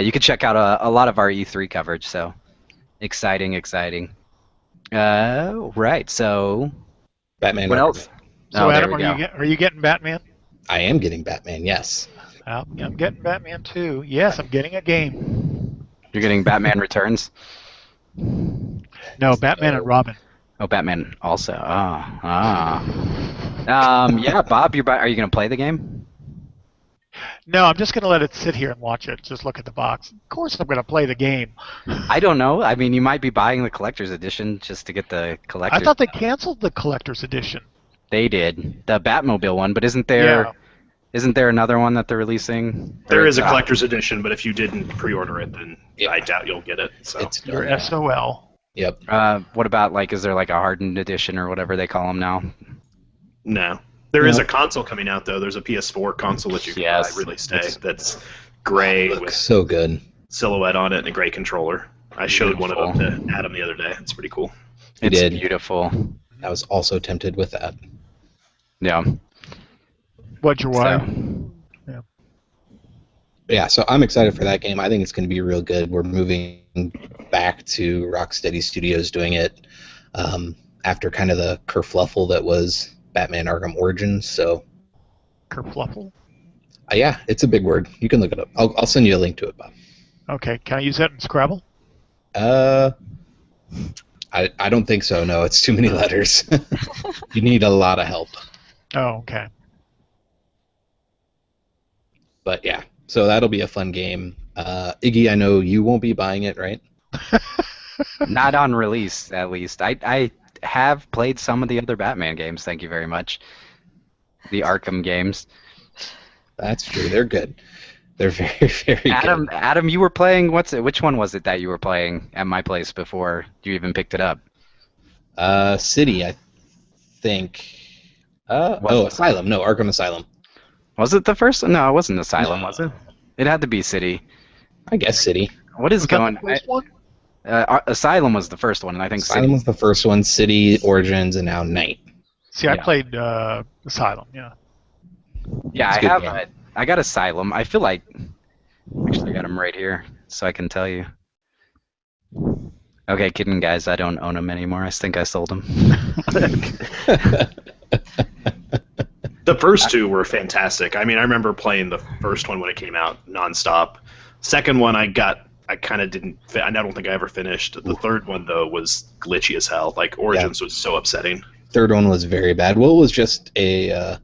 Speaker 1: you can check out a lot of our E3 coverage, so exciting. Right, so
Speaker 4: Batman.
Speaker 1: What
Speaker 4: Arkham.
Speaker 1: else?
Speaker 3: So
Speaker 1: Oh, there
Speaker 3: Adam,
Speaker 1: we go.
Speaker 3: are you getting Batman?
Speaker 4: I am getting Batman. Yes.
Speaker 3: I'm getting Batman too. Yes, I'm getting a game.
Speaker 1: You're getting Batman Returns?
Speaker 3: No, Batman and Robin.
Speaker 1: Oh, Batman also. Yeah, Bob, are you going to play the game?
Speaker 3: No, I'm just going to let it sit here and watch it. Just look at the box. Of course I'm going to play the game.
Speaker 1: I don't know. I mean, you might be buying the collector's edition just to get the collector's.
Speaker 3: I thought they canceled the collector's edition.
Speaker 1: They did. The Batmobile one, but isn't there another one that they're releasing?
Speaker 5: There is a collector's edition, but if you didn't pre-order it, then I doubt you'll get it. So
Speaker 4: It's
Speaker 3: Your
Speaker 4: done.
Speaker 3: SOL.
Speaker 4: Yep.
Speaker 1: What about, is there like a hardened edition or whatever they call them now?
Speaker 5: no. There is a console coming out, though. There's a PS4 console that you can buy release day that's gray
Speaker 4: Looks
Speaker 5: with
Speaker 4: so good.
Speaker 5: silhouette on it and a gray controller. I showed one of them to Adam the other day. It's pretty cool.
Speaker 1: It's
Speaker 4: did.
Speaker 1: beautiful.
Speaker 4: I was also tempted with that.
Speaker 1: Yeah.
Speaker 3: What's your wife?
Speaker 4: Yeah, so I'm excited for that game. I think it's going to be real good. We're moving back to Rocksteady Studios doing it after kind of the kerfluffle that was Batman Arkham Origins. So,
Speaker 3: Kerfluffle?
Speaker 4: yeah, it's a big word. You can look it up. I'll send you a link to it, Bob.
Speaker 3: Okay, can I use that in Scrabble?
Speaker 4: I don't think so. No, it's too many letters. You need a lot of help.
Speaker 3: Oh, okay.
Speaker 4: But yeah, so that'll be a fun game. Iggy, I know you won't be buying it, right?
Speaker 1: Not on release, at least. I have played some of the other Batman games, thank you very much. The Arkham games.
Speaker 4: That's true. They're good. They're very, very good.
Speaker 1: Adam, you were playing, which one was it that you were playing at my place before you even picked it up?
Speaker 4: City, I think. Asylum. No, Arkham Asylum.
Speaker 1: Was it the first one? No, it wasn't Asylum, was it? It had to be City.
Speaker 4: I guess City.
Speaker 1: What is
Speaker 3: Was that
Speaker 1: going
Speaker 3: the first one?
Speaker 1: Asylum was the first one, and I think
Speaker 4: Asylum
Speaker 1: City.
Speaker 4: was the first one, City, Origins, and now Night.
Speaker 3: See, I
Speaker 1: Yeah.
Speaker 3: played Asylum, yeah.
Speaker 1: Yeah,
Speaker 4: It's
Speaker 1: I
Speaker 4: a good
Speaker 1: have.
Speaker 4: game.
Speaker 1: I got Asylum. I feel like actually I got them right here, so I can tell you. Okay, kidding, guys. I don't own them anymore. I think I sold them.
Speaker 5: The first two were fantastic. I mean, I remember playing the first one when it came out nonstop. Second one, I kind of didn't. I don't think I ever finished. The third one though was glitchy as hell. Like Origins was so upsetting.
Speaker 4: Third one was very bad. Well, it was just a.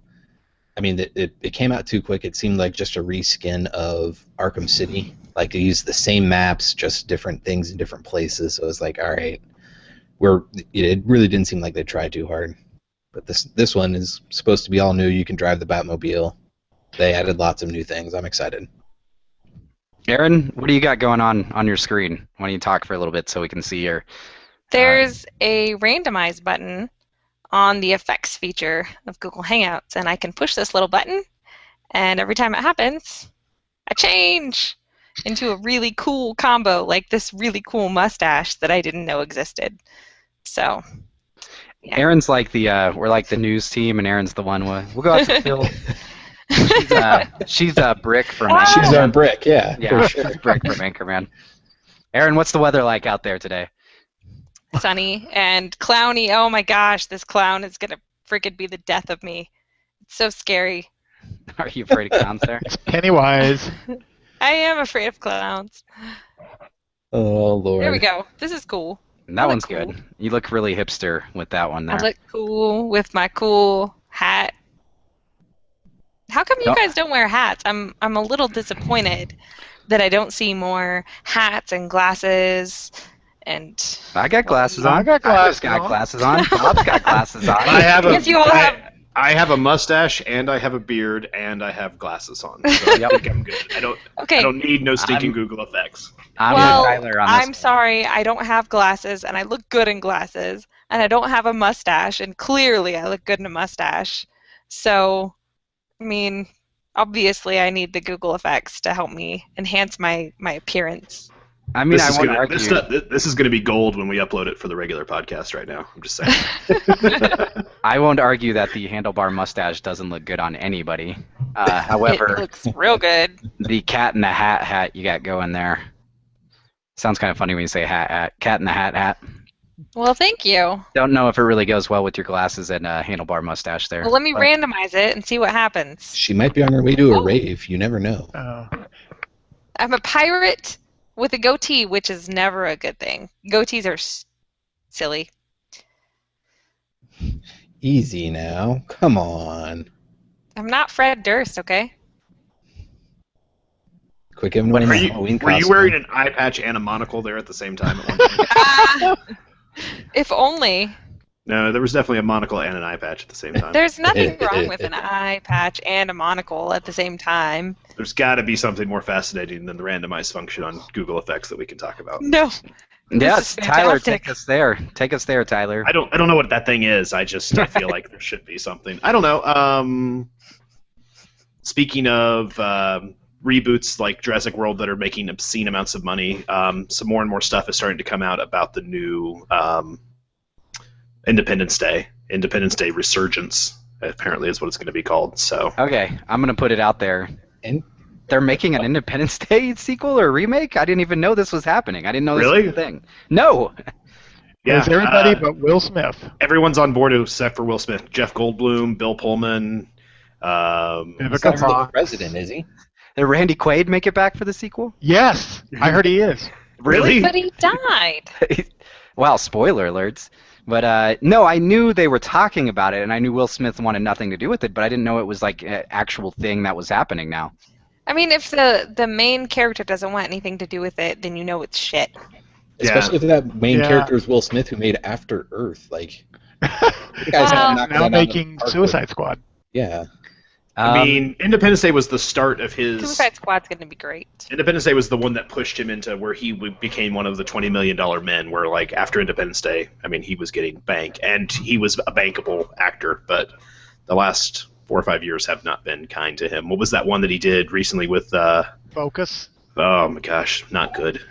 Speaker 4: I mean, it came out too quick. It seemed like just a reskin of Arkham City. Like they used the same maps, just different things in different places. So it was like, all right, it really didn't seem like they tried too hard. But this one is supposed to be all new. You can drive the Batmobile. They added lots of new things. I'm excited.
Speaker 1: Erin, what do you got going on your screen? Why don't you talk for a little bit so we can see your...
Speaker 2: There's a randomize button on the effects feature of Google Hangouts, and I can push this little button, and every time it happens, I change into a really cool combo, like this really cool mustache that I didn't know existed. So, yeah.
Speaker 1: Erin's like we're like the news team, and Erin's the one we'll go out to Phil. She's a Brick from Anchorman.
Speaker 4: She's our Brick, yeah.
Speaker 1: Yeah, she's Brick from Anchorman. Erin, what's the weather like out there today?
Speaker 2: Sunny and clowny. Oh my gosh, this clown is gonna freaking be the death of me. It's so scary.
Speaker 1: Are you afraid of clowns there?
Speaker 3: It's Pennywise.
Speaker 2: I am afraid of clowns.
Speaker 4: Oh, Lord.
Speaker 2: There we go. This is cool.
Speaker 1: That
Speaker 2: I
Speaker 1: one's
Speaker 2: look cool.
Speaker 1: good. You look really hipster with that one there.
Speaker 2: I look cool with my cool hat. How come you
Speaker 1: No.
Speaker 2: guys don't wear hats? I'm a little disappointed that I don't see more hats and glasses and.
Speaker 1: I got glasses on.
Speaker 3: I got glasses
Speaker 1: got
Speaker 3: on.
Speaker 1: glasses on. Bob's got glasses on.
Speaker 5: I have
Speaker 2: Yes, you all have.
Speaker 5: I have a mustache, and I have a beard, and I have glasses on. So I think I'm good. I
Speaker 2: Okay.
Speaker 5: don't need no stinking
Speaker 1: I'm-
Speaker 5: Google effects.
Speaker 1: I'm
Speaker 2: Well,
Speaker 1: with Tyler on this.
Speaker 2: I'm sorry, I don't have glasses, and I look good in glasses, and I don't have a mustache, and clearly I look good in a mustache. So, I mean, obviously I need the Google effects to help me enhance my appearance.
Speaker 1: I mean, I
Speaker 5: This is
Speaker 1: won't
Speaker 5: gonna-
Speaker 1: argue.
Speaker 5: this is going to be gold when we upload it for the regular podcast right now. I'm just saying.
Speaker 1: I won't argue that the handlebar mustache doesn't look good on anybody. However,
Speaker 2: It looks real good.
Speaker 1: the cat in the hat you got going there sounds kind of funny when you say hat. Cat in the hat.
Speaker 2: Well, thank you.
Speaker 1: Don't know if it really goes well with your glasses and handlebar mustache there.
Speaker 2: Well, let me
Speaker 1: but-
Speaker 2: randomize it and see what happens.
Speaker 4: She might be on her way to a rave. You never know.
Speaker 2: I'm a pirate with a goatee, which is never a good thing. Goatees are silly.
Speaker 4: Easy now. Come on.
Speaker 2: I'm not Fred Durst, okay?
Speaker 4: Quit giving away my Halloween
Speaker 5: Were you
Speaker 4: costume.
Speaker 5: wearing an eye patch and a monocle there at the same time at one point?
Speaker 2: If only.
Speaker 5: No, there was definitely a monocle and an eye patch at the same time.
Speaker 2: There's nothing wrong with an eye patch and a monocle at the same time.
Speaker 5: There's got to be something more fascinating than the randomized function on Google Effects that we can talk about.
Speaker 2: No.
Speaker 1: Yes,
Speaker 2: This is
Speaker 1: Tyler,
Speaker 2: fantastic.
Speaker 1: take us there. Take us there, Tyler.
Speaker 5: I don't know what that thing is. I feel like there should be something. I don't know. Speaking of reboots like Jurassic World that are making obscene amounts of money, some more and more stuff is starting to come out about the new Independence Day Resurgence. Apparently, is what it's going to be called. So
Speaker 1: Okay, I'm gonna put it out there.
Speaker 4: And
Speaker 1: They're making an Independence Day sequel or remake? I didn't even know this was happening. I didn't know this
Speaker 5: Really?
Speaker 1: was a thing. No.
Speaker 5: yeah,
Speaker 3: There's everybody but Will Smith.
Speaker 5: everyone's on board except for Will Smith, Jeff Goldblum, Bill Pullman.
Speaker 3: Vivica
Speaker 4: he's not the
Speaker 3: Fox.
Speaker 4: president, is he?
Speaker 1: Did Randy Quaid make it back for the sequel?
Speaker 3: Yes, I heard he is.
Speaker 5: Really?
Speaker 2: But he died.
Speaker 1: Wow, spoiler alerts. But no, I knew they were talking about it, and I knew Will Smith wanted nothing to do with it, but I didn't know it was like an actual thing that was happening now.
Speaker 2: I mean, if the main character doesn't want anything to do with it, then you know it's shit.
Speaker 4: Especially if that main
Speaker 3: Yeah.
Speaker 4: character is Will Smith, who made After Earth. Like, you guys
Speaker 2: Well,
Speaker 4: have knocked that
Speaker 3: Now
Speaker 4: out of the
Speaker 3: making
Speaker 4: park with-
Speaker 3: Suicide Squad.
Speaker 4: Yeah.
Speaker 5: I mean, Independence Day was the start of his.
Speaker 2: Suicide Squad's going to be great.
Speaker 5: Independence Day was the one that pushed him into where he became one of the $20 million men. Where like after Independence Day, I mean, he was getting bank, and he was a bankable actor. But the last 4 or 5 years have not been kind to him. What was that one that he did recently with?
Speaker 3: Focus.
Speaker 5: Oh my gosh, not good.
Speaker 1: you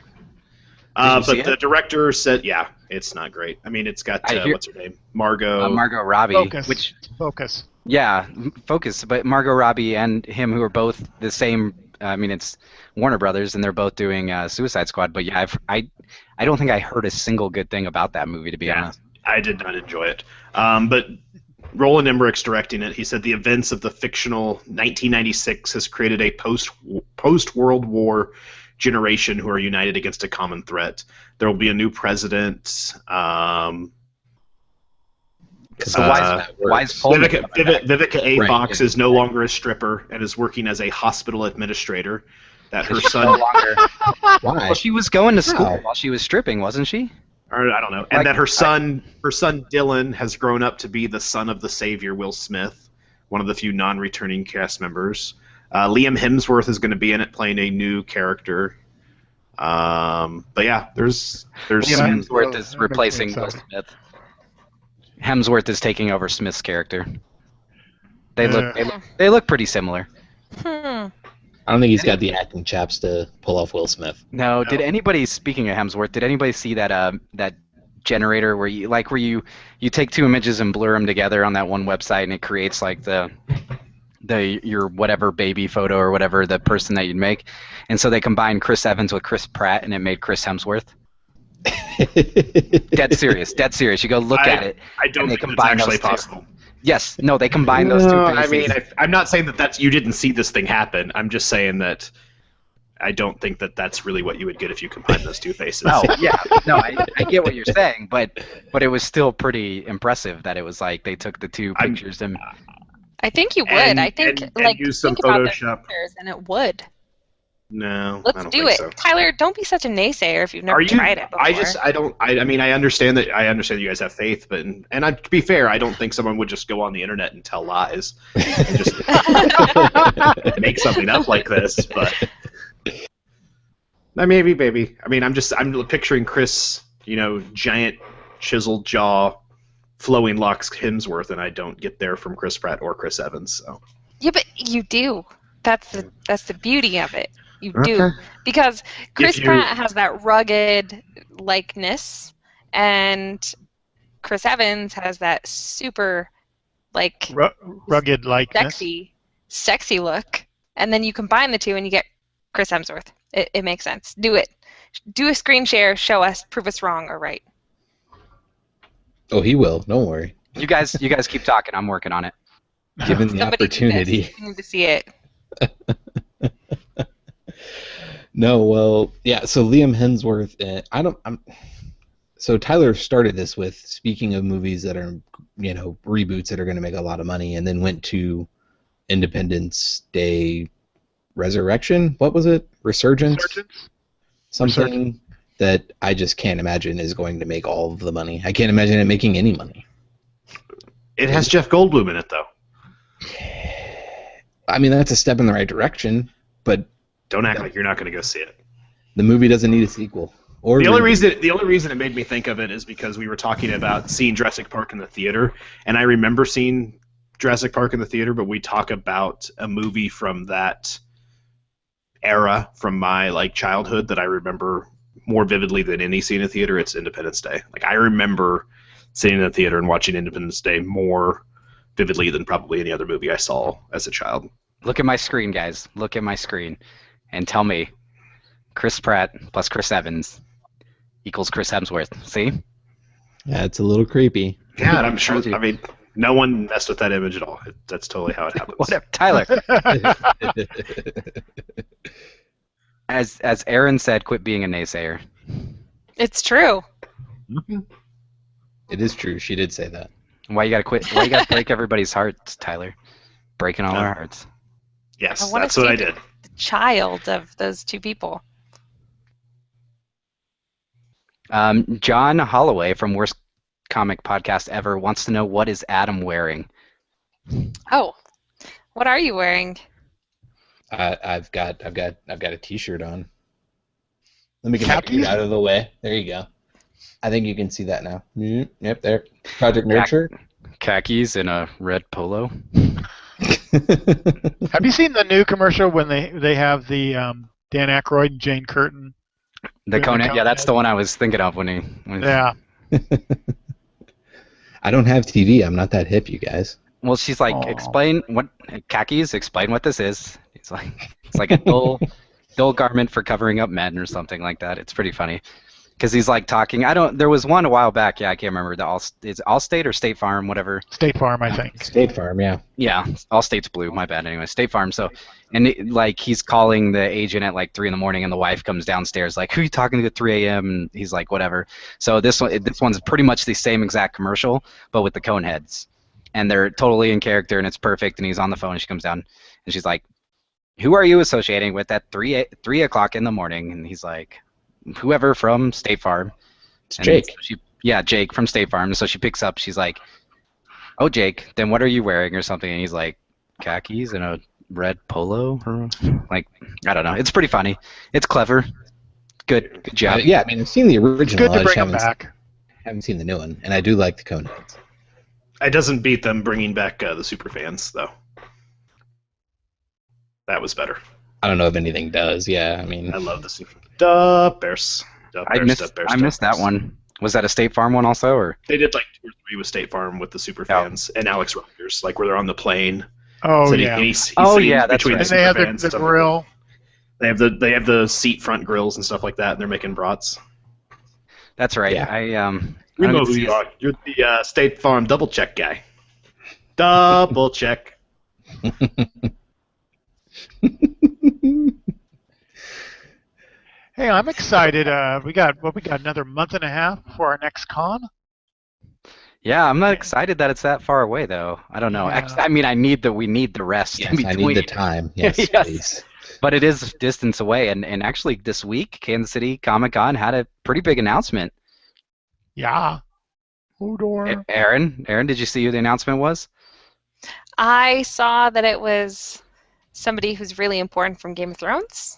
Speaker 5: But
Speaker 1: see
Speaker 5: the
Speaker 1: it?
Speaker 5: director said, yeah, it's not great. I mean, it's got
Speaker 1: I hear-
Speaker 5: what's her name, Margot.
Speaker 1: Margot Robbie,
Speaker 3: Focus.
Speaker 1: which
Speaker 3: Focus.
Speaker 1: yeah, Focus, but Margot Robbie and him, who are both the same. I mean, it's Warner Brothers, and they're both doing Suicide Squad. But yeah, I don't think I heard a single good thing about that movie, to be honest.
Speaker 5: I did not enjoy it. But Roland Emmerich's directing it. He said the events of the fictional 1996 has created a post-World War generation who are united against a common threat. There will be a new president.
Speaker 4: Because
Speaker 1: wise Pullman.
Speaker 5: Vivica A.
Speaker 4: Right.
Speaker 5: Fox is no longer a stripper and is working as a hospital administrator. That her
Speaker 1: No
Speaker 5: son,
Speaker 1: longer.
Speaker 4: Why?
Speaker 1: Well, she was going to school
Speaker 4: Wow.
Speaker 1: while she was stripping, wasn't she?
Speaker 5: or I don't know, and that her son Dylan has grown up to be the son of the savior Will Smith, one of the few non-returning cast members. Liam Hemsworth is going to be in it, playing a new character. But yeah, there's
Speaker 1: Liam
Speaker 5: some.
Speaker 1: Hemsworth is replacing Will Smith. Hemsworth is taking over Smith's character. They look pretty similar.
Speaker 2: Hmm.
Speaker 4: I don't think he's got the acting chops to pull off Will Smith.
Speaker 1: No, did anybody, speaking of Hemsworth, did anybody see that that generator where you take two images and blur them together on that one website, and it creates like your whatever baby photo or whatever the person that you'd make, and so they combined Chris Evans with Chris Pratt and it made Chris Hemsworth. Dead serious. You go look at it.
Speaker 5: I don't
Speaker 1: and they
Speaker 5: think that's
Speaker 1: combine
Speaker 5: actually
Speaker 1: those two.
Speaker 5: possible.
Speaker 1: Yes, no, they combined those two
Speaker 5: No,
Speaker 1: faces.
Speaker 5: I mean, I'm not saying that you didn't see this thing happen. I'm just saying that I don't think that that's really what you would get if you combine those two faces.
Speaker 1: Oh yeah, no, I get what you're saying, but it was still pretty impressive that it was like they took the two pictures and
Speaker 2: I think you would.
Speaker 5: And-
Speaker 2: I think
Speaker 5: and
Speaker 2: like
Speaker 5: use some
Speaker 2: think about the
Speaker 5: Photoshop.
Speaker 2: pictures and it would.
Speaker 5: No, I
Speaker 2: Let's
Speaker 5: don't
Speaker 2: do
Speaker 5: think
Speaker 2: it,
Speaker 5: so.
Speaker 2: Tyler. Don't be such a naysayer if you've never
Speaker 5: Are you?
Speaker 2: tried it before.
Speaker 5: I mean, I understand that. I understand you guys have faith, but to be fair, I don't think someone would just go on the internet and tell lies and just make something up like this. But maybe. I mean, I'm picturing Chris, giant chiseled jaw, flowing locks Hemsworth, and I don't get there from Chris Pratt or Chris Evans. So
Speaker 2: Yeah, but you do. That's the beauty of it. You do
Speaker 5: Okay.
Speaker 2: because Chris
Speaker 5: you-
Speaker 2: Pratt has that rugged likeness, and Chris Evans has that super like
Speaker 3: Rugged likeness.
Speaker 2: sexy look, and then you combine the two and you get Chris Hemsworth. It makes sense. Do it. Do a screen share. Show us. Prove us wrong or right.
Speaker 4: Oh, he will. Don't worry.
Speaker 1: You guys keep talking. I'm working on it.
Speaker 4: Given the
Speaker 2: Somebody do
Speaker 4: opportunity.
Speaker 2: this. You need to see it.
Speaker 4: No, well, yeah. So Liam Hemsworth. So Tyler started this with speaking of movies that are, reboots that are going to make a lot of money, and then went to Independence Day, Resurrection. What was it? Resurgence. Something
Speaker 3: Resurgence.
Speaker 4: that I just can't imagine is going to make all of the money. I can't imagine it making any money.
Speaker 5: It has Jeff Goldblum in it, though.
Speaker 4: I mean, that's a step in the right direction, but
Speaker 5: Don't act like you're not going to go see it.
Speaker 4: the movie doesn't need a sequel. Or
Speaker 5: The only reason it made me think of it is because we were talking about seeing Jurassic Park in the theater, and I remember seeing Jurassic Park in the theater, but we talk about a movie from that era from my childhood that I remember more vividly than any scene in the theater. It's Independence Day. I remember sitting in the theater and watching Independence Day more vividly than probably any other movie I saw as a child.
Speaker 1: Look at my screen, guys. Look at my screen, and tell me, Chris Pratt plus Chris Evans equals Chris Hemsworth. See?
Speaker 4: Yeah, it's a little creepy.
Speaker 5: Yeah, and I'm sure.
Speaker 1: Told you.
Speaker 5: I mean, no one messed with that image at all. That's totally how it happens.
Speaker 1: Whatever, Tyler. As Erin said, quit being a naysayer.
Speaker 2: It's true.
Speaker 4: It is true. She did say that.
Speaker 1: Why you gotta quit? Why you gotta break everybody's hearts, Tyler? Breaking all our hearts.
Speaker 5: Yes,
Speaker 2: I wanna
Speaker 5: that's what
Speaker 2: see
Speaker 5: I did.
Speaker 2: The child of those two people.
Speaker 1: John Holloway from Worst Comic Podcast Ever wants to know, what is Adam wearing?
Speaker 2: Oh, what are you wearing?
Speaker 4: I've got a T-shirt on. Let me get my computer out of the way. There you go. I think you can see that now. Yep, there. Project Nerd shirt.
Speaker 1: Khakis and a red polo.
Speaker 3: Have you seen the new commercial when they have the Dan Aykroyd and Jane Curtin?
Speaker 1: The Conehead. Yeah, that's the one I was thinking of when he.
Speaker 3: Yeah.
Speaker 4: I don't have TV. I'm not that hip, you guys.
Speaker 1: Well, she's like,
Speaker 3: Aw.
Speaker 1: explain what khakis. Explain what this is. It's like a dull garment for covering up men or something like that. It's pretty funny. Because he's like talking. There was one a while back. Yeah, I can't remember. It's Allstate or State Farm, whatever.
Speaker 3: State Farm, I think.
Speaker 4: State Farm, yeah.
Speaker 1: Yeah, Allstate's blue. My bad. Anyway, State Farm. So, and he's calling the agent at 3 in the morning, and the wife comes downstairs like, "Who are you talking to at 3 a.m.?" And he's like, "Whatever." So this one's pretty much the same exact commercial, but with the Coneheads, and they're totally in character, and it's perfect. And he's on the phone, and she comes down, and she's like, "Who are you associating with at 3 o'clock in the morning?" And he's like, "Whoever from State Farm."
Speaker 4: It's
Speaker 1: And
Speaker 4: Jake.
Speaker 1: so Jake from State Farm. So she picks up. She's like, "Oh, Jake, then what are you wearing?" or something. And he's like, "Khakis and a red polo." Or, I don't know. It's pretty funny. It's clever. Good job.
Speaker 4: Yeah, I mean, I've seen the
Speaker 3: It's
Speaker 4: original.
Speaker 3: good to
Speaker 4: I just
Speaker 3: bring them back.
Speaker 4: haven't seen the new one, and I do like the Coneheads.
Speaker 5: It doesn't beat them bringing back the Superfans, though. That was better.
Speaker 4: I don't know if anything does. Yeah, I mean,
Speaker 5: I love the Super. Duh, Bears. Duh,
Speaker 1: I
Speaker 5: Bears,
Speaker 1: missed
Speaker 5: duh, Bears,
Speaker 1: I
Speaker 5: duh,
Speaker 1: missed that
Speaker 5: Bears.
Speaker 1: one. Was that a State Farm one also, or?
Speaker 5: They did 2 or 3 with State Farm with the Superfans and Alex Rogers, where they're on the plane.
Speaker 3: Oh,
Speaker 5: So
Speaker 3: yeah.
Speaker 5: he
Speaker 1: Oh,
Speaker 5: sings
Speaker 1: yeah, that's
Speaker 5: between
Speaker 1: right.
Speaker 3: And they have
Speaker 5: Superfans
Speaker 3: the
Speaker 5: stuff.
Speaker 3: grill.
Speaker 5: They have the seat front grills and stuff like that, and they're making brats.
Speaker 1: That's right.
Speaker 4: Yeah.
Speaker 5: We
Speaker 1: I
Speaker 5: know
Speaker 1: don't
Speaker 5: who
Speaker 1: see
Speaker 5: you are. You're the State Farm double check guy. Double check.
Speaker 3: Hey, I'm excited. We got another month and a half before our next con.
Speaker 1: Yeah, I'm not excited that it's that far away though. I don't know.
Speaker 3: Yeah.
Speaker 1: Actually, I mean, we need the rest in
Speaker 4: yes, I
Speaker 1: between.
Speaker 4: need the time. Yes,
Speaker 1: Yes.
Speaker 4: please.
Speaker 1: But it is distance away, and actually this week, Kansas City Comic-Con had a pretty big announcement.
Speaker 3: Yeah. Hodor.
Speaker 1: Erin, did you see who the announcement was?
Speaker 2: I saw that it was somebody who's really important from Game of Thrones.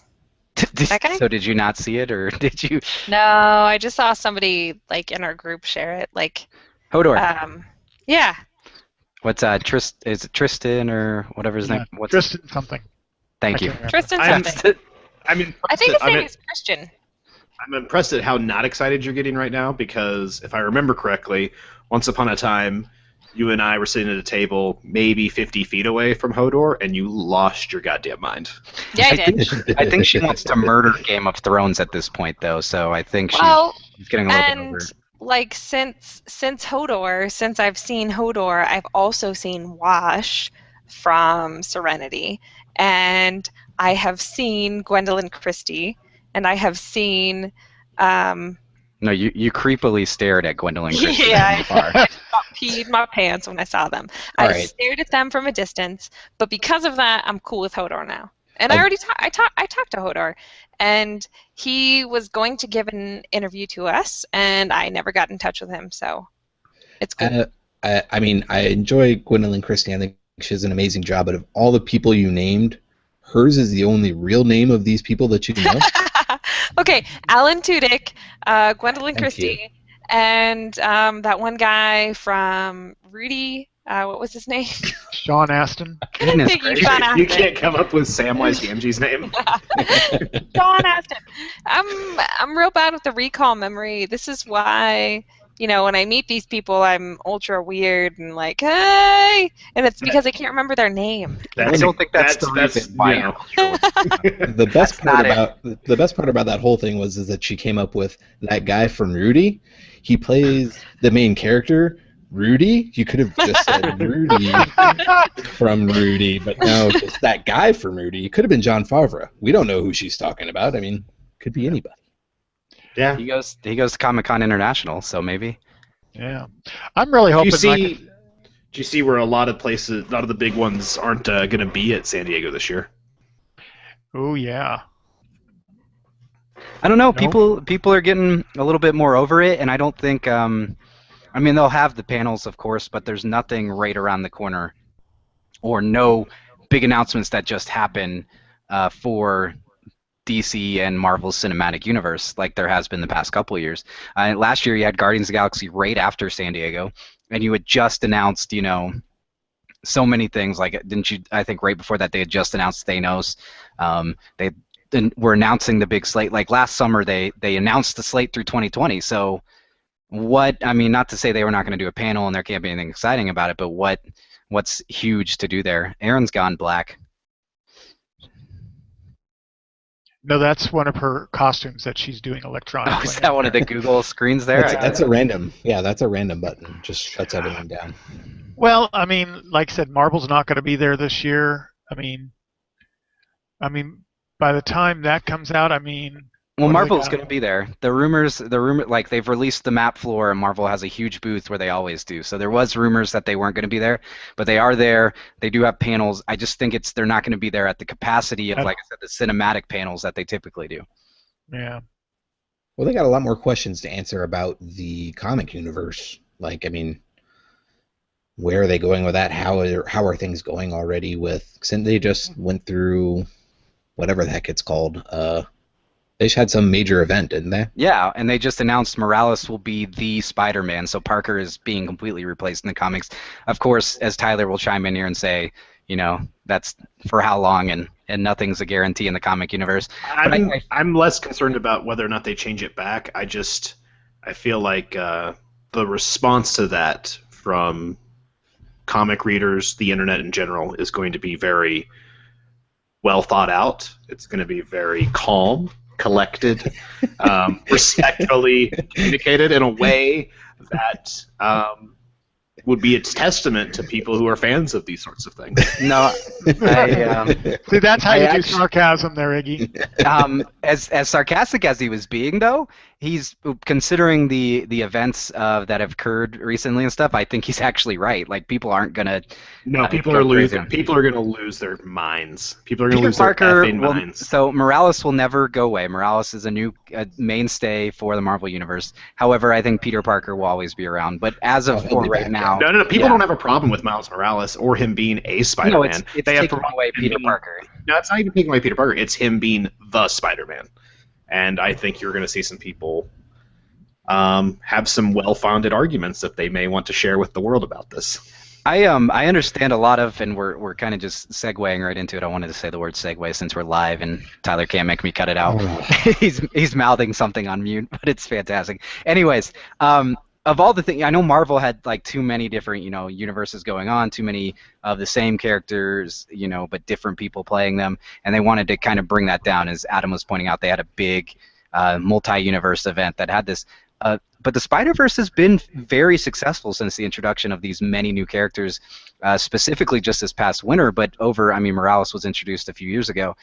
Speaker 2: That guy?
Speaker 1: So did you not see it, or did you?
Speaker 2: No, I just saw somebody in our group share it.
Speaker 1: Hodor.
Speaker 2: Yeah.
Speaker 1: What's is it Tristan or whatever his name? What's
Speaker 3: Tristan something.
Speaker 1: Thank
Speaker 3: I
Speaker 1: you.
Speaker 3: can't remember.
Speaker 2: Tristan
Speaker 5: I'm-
Speaker 2: something.
Speaker 5: I'm impressed.
Speaker 2: I think his
Speaker 5: I'm
Speaker 2: name
Speaker 5: in-
Speaker 2: is Christian.
Speaker 5: I'm impressed at how not excited you're getting right now because if I remember correctly, once upon a time, you and I were sitting at a table maybe 50 feet away from Hodor, and you lost your goddamn mind.
Speaker 2: Yeah, I did.
Speaker 1: I think she wants to murder Game of Thrones at this point, though. So I think
Speaker 2: Well,
Speaker 1: she's getting a little bit
Speaker 2: and
Speaker 1: over.
Speaker 2: like since Hodor, since I've seen Hodor, I've also seen Wash from Serenity, and I have seen Gwendolyn Christie, and I have seen
Speaker 1: No, you creepily stared at Gwendolyn Christie
Speaker 2: yeah,
Speaker 1: from afar.
Speaker 2: I about peed my pants when I saw them.
Speaker 4: All
Speaker 2: I
Speaker 4: right.
Speaker 2: stared at them from a distance, but because of that, I'm cool with Hodor now. And I
Speaker 4: Oh.
Speaker 2: already I talked to Hodor, and he was going to give an interview to us, and I never got in touch with him, so it's cool.
Speaker 4: I mean, I enjoy Gwendolyn Christie. I think she does an amazing job. But of all the people you named, hers is the only real name of these people that you know.
Speaker 2: Okay, Alan Tudyk, Gwendolyn
Speaker 4: Thank
Speaker 2: Christie, and that one guy from Rudy. What was his name?
Speaker 3: Sean Astin.
Speaker 1: Goodness
Speaker 2: Thank you,
Speaker 1: gracious.
Speaker 2: Sean Astin.
Speaker 5: You can't come up with Samwise Gamgee's name.
Speaker 2: Sean Astin. I'm real bad with the recall memory. This is why, when I meet these people, I'm ultra weird and like, hey, and it's because I can't remember their name.
Speaker 1: I don't think that's the reason why.
Speaker 5: you know.
Speaker 4: The best
Speaker 1: That's not
Speaker 4: part about that whole thing is that she came up with that guy from Rudy. He plays the main character, Rudy. You could have just said Rudy from Rudy, but no, just that guy from Rudy. It could have been John Favreau. We don't know who she's talking about. I mean, could be anybody.
Speaker 5: Yeah.
Speaker 1: He goes to Comic-Con International, so maybe.
Speaker 3: Yeah, I'm really
Speaker 5: Do
Speaker 3: hoping.
Speaker 5: do you see where a lot of the big ones aren't going to be at San Diego this year?
Speaker 3: Oh yeah.
Speaker 1: I don't know.
Speaker 3: No?
Speaker 1: People are getting a little bit more over it, and I don't think. I mean, they'll have the panels, of course, but there's nothing right around the corner, or no big announcements that just happen for DC and Marvel's cinematic universe like there has been the past couple of years. Last year, you had Guardians of the Galaxy right after San Diego, and you had just announced, so many things. Like, didn't you? I think right before that, they had just announced Thanos. They were announcing the big slate. Like last summer, they announced the slate through 2020. So I mean, not to say they were not going to do a panel and there can't be anything exciting about it, but what's huge to do there? Erin's gone black.
Speaker 3: No, that's one of her costumes that she's doing electronically.
Speaker 1: Oh, is that one of the Google screens there?
Speaker 4: That's a random. Yeah, that's a random button. Just shuts everything down.
Speaker 3: Well, I mean, like I said, Marvel's not going to be there this year. I mean, by the time that comes out,
Speaker 1: Well,
Speaker 3: what do they
Speaker 1: Marvel's
Speaker 3: got?
Speaker 1: going to be there. The rumor, like they've released the map floor, and Marvel has a huge booth where they always do. So there was rumors that they weren't going to be there, but they are there. They do have panels. I just think they're not going to be there at the capacity of, like I said, the cinematic panels that they typically do.
Speaker 3: Yeah.
Speaker 4: Well, they got a lot more questions to answer about the comic universe. Like, I mean, where are they going with that? How are things going already with? Since they just went through whatever the heck it's called. They just had some major event, didn't they?
Speaker 1: Yeah, and they just announced Morales will be the Spider-Man, so Parker is being completely replaced in the comics. Of course, as Tyler will chime in here and say, that's for how long, and nothing's a guarantee in the comic universe.
Speaker 5: I'm less concerned about whether or not they change it back. I feel like the response to that from comic readers, the internet in general, is going to be very well thought out. It's going to be very calm, collected, respectfully communicated in a way that would be a testament to people who are fans of these sorts of things.
Speaker 1: No,
Speaker 3: See, that's how you do sarcasm there, Iggy.
Speaker 1: as sarcastic as he was being, though, he's considering the events that have occurred recently and stuff. I think he's actually right. Like, people aren't gonna.
Speaker 5: No, people are losing. People are gonna lose their minds. People are gonna lose their effing minds.
Speaker 1: So Morales will never go away. Morales is a new mainstay for the Marvel universe. However, I think Peter Parker will always be around. But as of for right now,
Speaker 5: no. People don't have a problem with Miles Morales or him being a Spider-Man.
Speaker 1: No, it's taking away Peter Parker.
Speaker 5: No, it's not even taking away Peter Parker. It's him being the Spider-Man. And I think you're going to see some people have some well-founded arguments that they may want to share with the world about this.
Speaker 1: I understand a lot of, and we're kind of just segueing right into it. I wanted to say the word segue since we're live, and Tyler can't make me cut it out. He's mouthing something on mute, but it's fantastic. Anyways, of all the things, I know Marvel had like too many different universes going on, too many of the same characters, but different people playing them, and they wanted to kind of bring that down. As Adam was pointing out, they had a big multi-universe event that had this But the Spider-Verse has been very successful since the introduction of these many new characters, specifically just this past winter. But Morales was introduced a few years ago.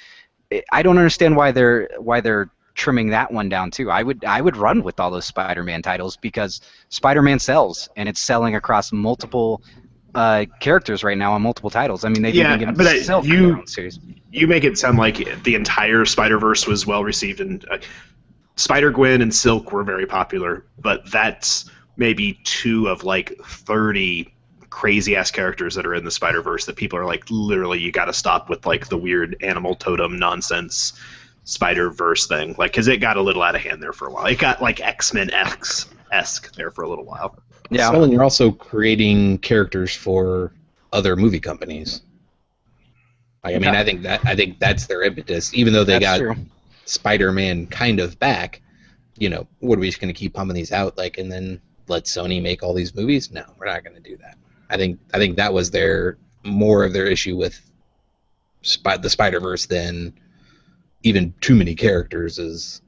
Speaker 1: I don't understand why they're trimming that one down too. I would run with all those Spider-Man titles because Spider-Man sells, and it's selling across multiple characters right now on multiple titles. I mean, they've even given Silk their own series.
Speaker 5: You make it sound like the entire Spider-Verse was well received, and Spider-Gwen and Silk were very popular, but that's maybe 2 of like 30 crazy-ass characters that are in the Spider-Verse that people are like, literally, you got to stop with like the weird animal totem nonsense Spider-Verse thing, like, because it got a little out of hand there for a while. It got like X-Men esque there for a little while.
Speaker 1: Yeah,
Speaker 4: so, and you're also creating characters for other movie companies. Like, I mean, I think that's their impetus. Even though they got Spider-Man kind of back, what are we just going to keep pumping these out, like, and then let Sony make all these movies? No, we're not going to do that. I think that was more of their issue with the Spider-Verse than even too many characters. Is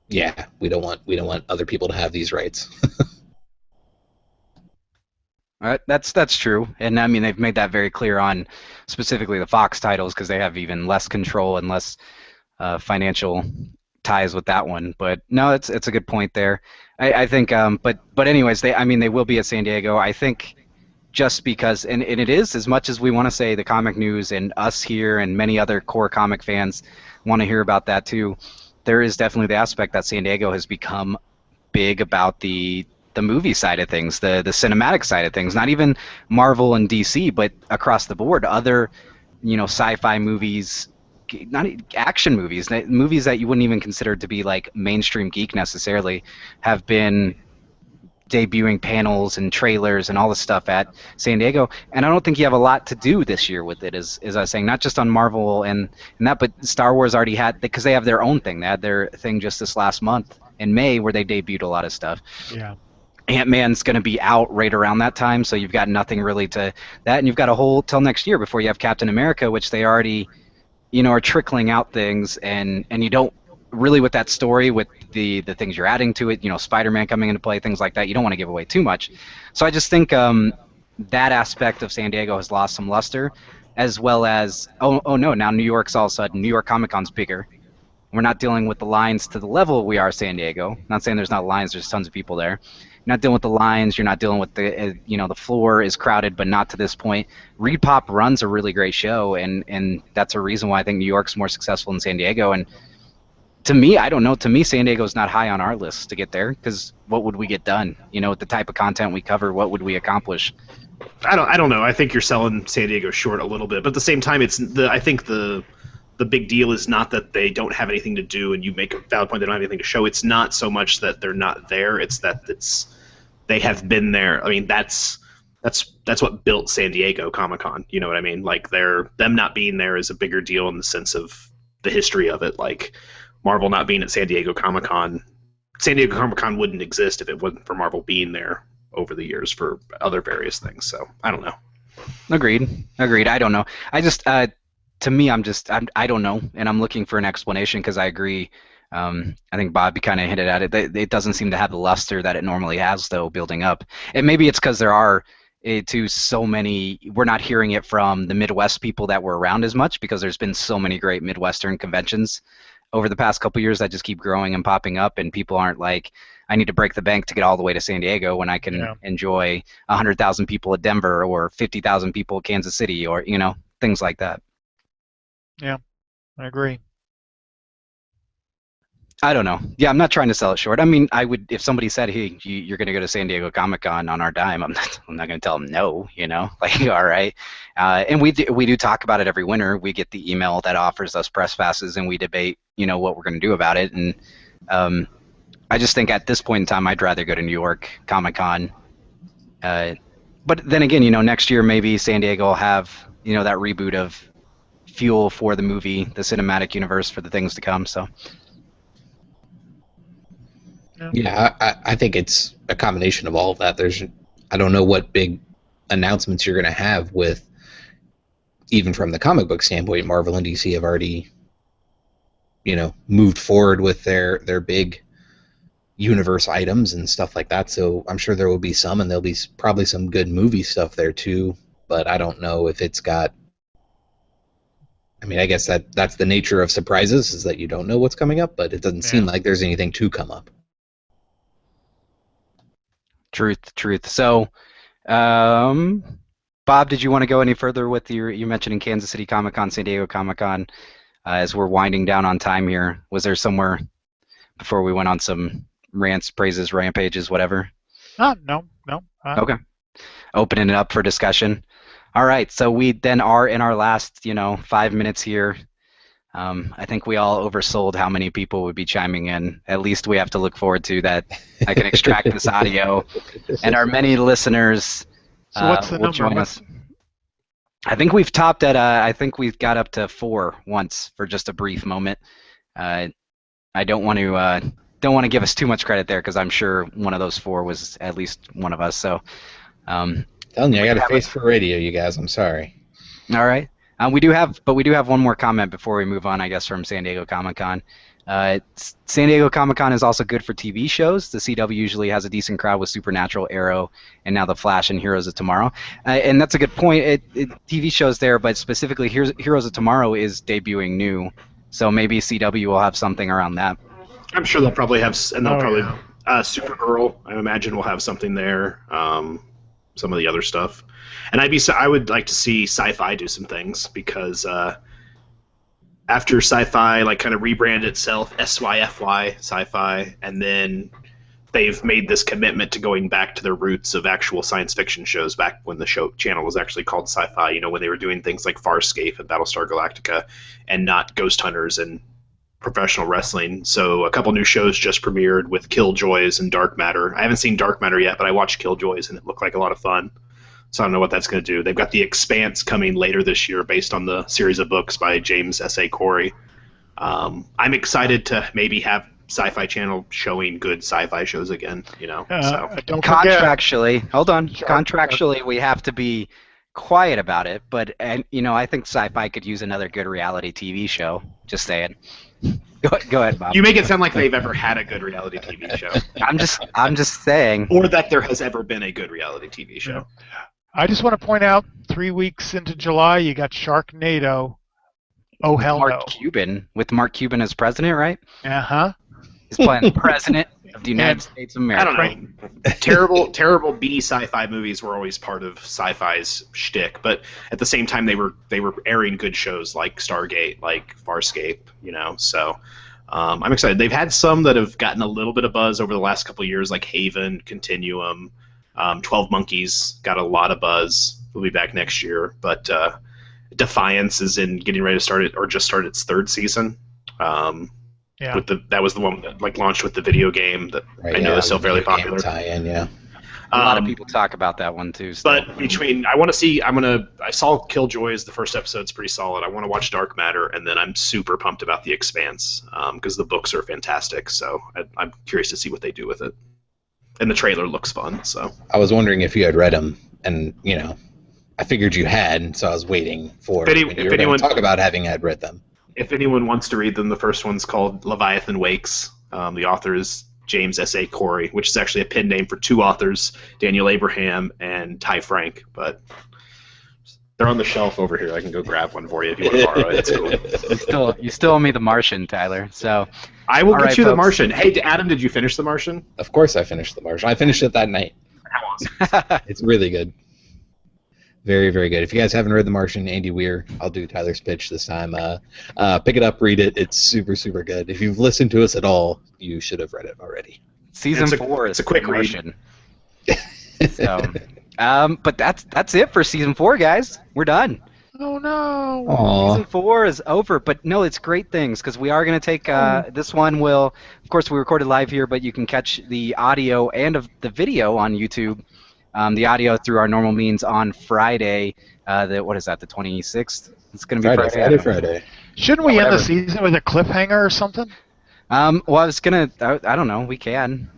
Speaker 4: we don't want other people to have these rights.
Speaker 1: That's true, and I mean they've made that very clear on specifically the Fox titles because they have even less control and less financial ties with that one. But no, it's a good point there. I think, but anyways, they will be at San Diego. I think just because, and it is, as much as we want to say the comic news and us here and many other core comic fans want to hear about that too, there is definitely the aspect that San Diego has become big about the movie side of things, the cinematic side of things, not even Marvel and DC, but across the board, other, sci-fi movies, not action movies that you wouldn't even consider to be like mainstream geek necessarily, have been debuting panels and trailers and all this stuff at San Diego. And I don't think you have a lot to do this year with it, as I was saying, not just on Marvel and that, but Star Wars already had, because they have their own thing. They had their thing just this last month in May where they debuted a lot of stuff.
Speaker 3: Yeah.
Speaker 1: Ant-Man's going to be out right around that time, so you've got nothing really to that, and you've got a whole till next year before you have Captain America, which they already, are trickling out things, and you don't really, with that story, with the things you're adding to it, Spider-Man coming into play, things like that, you don't want to give away too much. So I just think that aspect of San Diego has lost some luster, as well as, oh no, now New York's all of a sudden, New York Comic Con's bigger. We're not dealing with the lines to the level we are San Diego. Not saying there's not lines, there's tons of people there. You're not dealing with the lines, you're not dealing with the, the floor is crowded, but not to this point. Reed Pop runs a really great show, and that's a reason why I think New York's more successful than San Diego. And to me, I don't know, to me, San Diego's not high on our list to get there, because what would we get done? With the type of content we cover, what would we accomplish?
Speaker 5: I don't know. I think you're selling San Diego short a little bit, but at the same time, I think the big deal is not that they don't have anything to do, and you make a valid point, they don't have anything to show. It's not so much that they're not there, it's that they have been there. I mean, that's what built San Diego Comic-Con, you know what I mean? Like, them not being there is a bigger deal in the sense of the history of it. Like, Marvel not being at San Diego Comic-Con wouldn't exist if it wasn't for Marvel being there over the years for other various things. So, I don't know.
Speaker 1: Agreed. I don't know. I just, to me, I don't know, and I'm looking for an explanation because I agree. I think Bob kind of hinted at it. It doesn't seem to have the luster that it normally has, though, building up. And maybe it's because there are so many. We're not hearing it from the Midwest people that were around as much because there's been so many great Midwestern conventions over the past couple years that just keep growing and popping up, and people aren't like, I need to break the bank to get all the way to San Diego when I can enjoy 100,000 people at Denver or 50,000 people at Kansas City, or things like that.
Speaker 3: Yeah, I agree.
Speaker 1: I don't know. Yeah, I'm not trying to sell it short. I mean, I would, if somebody said, "Hey, you're going to go to San Diego Comic-Con on our dime," I'm not going to tell them no. Like, all right. And we do talk about it every winter. We get the email that offers us press passes, and we debate, what we're going to do about it. And I just think at this point in time, I'd rather go to New York Comic-Con. But then again, next year maybe San Diego will have, that reboot of fuel for the movie, the cinematic universe for the things to come. So.
Speaker 4: Yeah, I think it's a combination of all of that. I don't know what big announcements you're going to have with, even from the comic book standpoint, Marvel and DC have already, moved forward with their big universe items and stuff like that. So I'm sure there will be some, and there'll be probably some good movie stuff there too. But I don't know if it's got. I mean, I guess that's the nature of surprises, is that you don't know what's coming up, but it doesn't seem like there's anything to come up.
Speaker 1: Truth. So, Bob, did you want to go any further with you mentioning Kansas City Comic-Con, San Diego Comic-Con, as we're winding down on time here? Was there somewhere before we went on some rants, praises, rampages, whatever?
Speaker 3: No.
Speaker 1: Okay. Opening it up for discussion. All right, so we then are in our last, 5 minutes here. I think we all oversold how many people would be chiming in. At least we have to look forward to that. I can extract this audio, and our many listeners
Speaker 3: So what's the
Speaker 1: will
Speaker 3: number?
Speaker 1: join us. I think we've topped at. I think we've got up to 4 once for just a brief moment. I don't want to give us too much credit there, because I'm sure one of those 4 was at least one of us. So.
Speaker 4: Telling you, I got a face for radio, you guys. I'm sorry.
Speaker 1: All right. We do have one more comment before we move on, I guess, from San Diego Comic-Con. San Diego Comic-Con is also good for TV shows. The CW usually has a decent crowd with Supernatural, Arrow, and now The Flash and Heroes of Tomorrow. And that's a good point. TV shows there, but specifically Heroes of Tomorrow is debuting new, so maybe CW will have something around that.
Speaker 5: I'm sure they'll probably have, and they'll Supergirl, I imagine, will have something there. Some of the other stuff, and I would like to see Sci-Fi do some things, because after Sci-Fi kind of rebranded itself SYFY Sci-Fi, and then they've made this commitment to going back to their roots of actual science fiction shows, back when the channel was actually called Sci-Fi, when they were doing things like Farscape and Battlestar Galactica, and not Ghost Hunters and professional wrestling. So a couple new shows just premiered with Killjoys and Dark Matter. I haven't seen Dark Matter yet, but I watched Killjoys and it looked like a lot of fun. So I don't know what that's going to do. They've got The Expanse coming later this year, based on the series of books by James S.A. Corey. I'm excited to maybe have Sci-Fi Channel showing good sci-fi shows again. So
Speaker 3: Don't
Speaker 1: Contractually, hold on. Contractually, we have to be quiet about it, but I think Sci-Fi could use another good reality TV show. Just saying. Go ahead, Bob.
Speaker 5: You make it sound like they've ever had a good reality TV show.
Speaker 1: I'm just saying.
Speaker 5: Or that there has ever been a good reality TV show.
Speaker 3: I just want to point out, 3 weeks into July, you got Sharknado. Oh, hell
Speaker 1: Mark
Speaker 3: no.
Speaker 1: Cuban, with Mark Cuban as president, right?
Speaker 3: Uh-huh.
Speaker 1: He's playing the president of the United States of America.
Speaker 5: I don't know. Terrible B sci-fi movies were always part of sci-fi's shtick, but at the same time they were airing good shows like Stargate, like Farscape, So I'm excited. They've had some that have gotten a little bit of buzz over the last couple of years, like Haven, Continuum, 12 Monkeys got a lot of buzz. We'll be back next year, but Defiance is getting ready to start it, or just started its 3rd season.
Speaker 3: Yeah.
Speaker 5: That was the one that launched with the video game that I know is still fairly popular.
Speaker 4: Tie-in, yeah.
Speaker 1: A lot of people talk about that one too. Still.
Speaker 5: But I saw Killjoys. The first episode's pretty solid. I want to watch Dark Matter, and then I'm super pumped about The Expanse, because the books are fantastic. So I'm curious to see what they do with it. And the trailer looks fun. So
Speaker 4: I was wondering if you had read them, and I figured you had, so I was waiting for when you were going to talk about having had read them.
Speaker 5: If anyone wants to read them, the first one's called Leviathan Wakes. The author is James S.A. Corey, which is actually a pen name for 2 authors, Daniel Abraham and Ty Frank. But they're on the shelf over here. I can go grab one for you if you want to borrow it. It's cool.
Speaker 1: You still owe me The Martian, Tyler. So
Speaker 5: I will get you The Martian. Hey, Adam, did you finish The Martian?
Speaker 4: Of course I finished The Martian. I finished it that night.
Speaker 5: How awesome.
Speaker 4: It's really good. Very, very good. If you guys haven't read The Martian, Andy Weir, I'll do Tyler's pitch this time. Pick it up, read it. It's super, super good. If you've listened to us at all, you should have read it already.
Speaker 1: Season 4 is
Speaker 5: a quick
Speaker 1: read. So, but that's it for Season 4, guys. We're done.
Speaker 3: Oh, no.
Speaker 4: Aww.
Speaker 1: Season 4 is over, but no, it's great things, because we are going to take this one. Of course, we recorded live here, but you can catch the audio and of the video on YouTube. The audio through our normal means on Friday. What is that? The 26th. It's going to be
Speaker 4: Friday.
Speaker 3: Shouldn't we end the season with a cliffhanger or something?
Speaker 1: Well, I was gonna. I don't know. We can.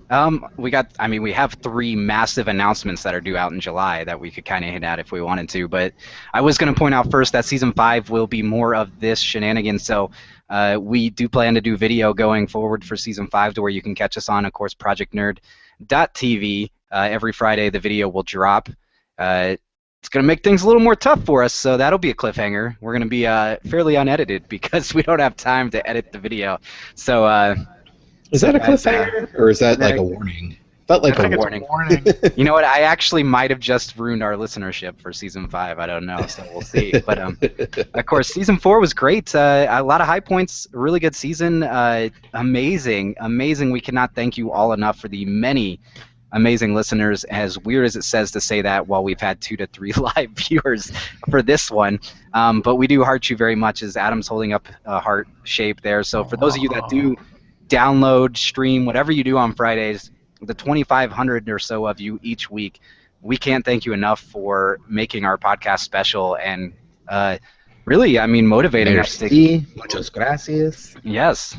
Speaker 1: We have 3 massive announcements that are due out in July that we could kind of hit at if we wanted to. But I was gonna point out first that season 5 will be more of this shenanigans. So We do plan to do video going forward for season 5, to where you can catch us on, of course, ProjectNerd.tv. Every Friday, the video will drop. It's going to make things a little more tough for us, so that'll be a cliffhanger. We're going to be fairly unedited because we don't have time to edit the video. So
Speaker 4: is that a cliffhanger, or is that like a warning? Felt like a warning.
Speaker 1: You know what? I actually might have just ruined our listenership for season 5. I don't know, so we'll see. But of course, season 4 was great. A lot of high points. Really good season. Amazing. We cannot thank you all enough for the many amazing listeners. As weird as it says to say that, while we've had 2 to 3 live viewers for this one, but we do heart you very much. As Adam's holding up a heart shape there. So for those of you that do download, stream, whatever you do on Fridays, the 2,500 or so of you each week, we can't thank you enough for making our podcast special and really, I mean, motivating us to.
Speaker 4: Muchas gracias.
Speaker 1: Yes.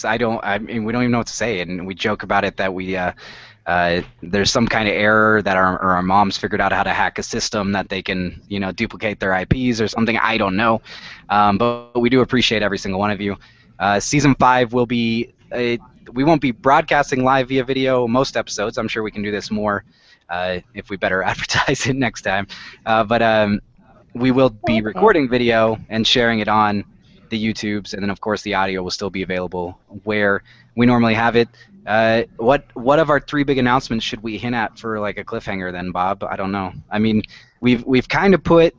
Speaker 1: I mean, we don't even know what to say, and we joke about it that we. There's some kind of error that our moms figured out how to hack a system that they can, duplicate their IPs or something. I don't know, but we do appreciate every single one of you. Season 5 will be. We won't be broadcasting live via video most episodes. I'm sure we can do this more if we better advertise it next time. But we will be recording video and sharing it on the YouTubes, and then of course the audio will still be available where we normally have it. What of our 3 big announcements should we hint at for like a cliffhanger then, Bob? I don't know. I mean, we've kind of put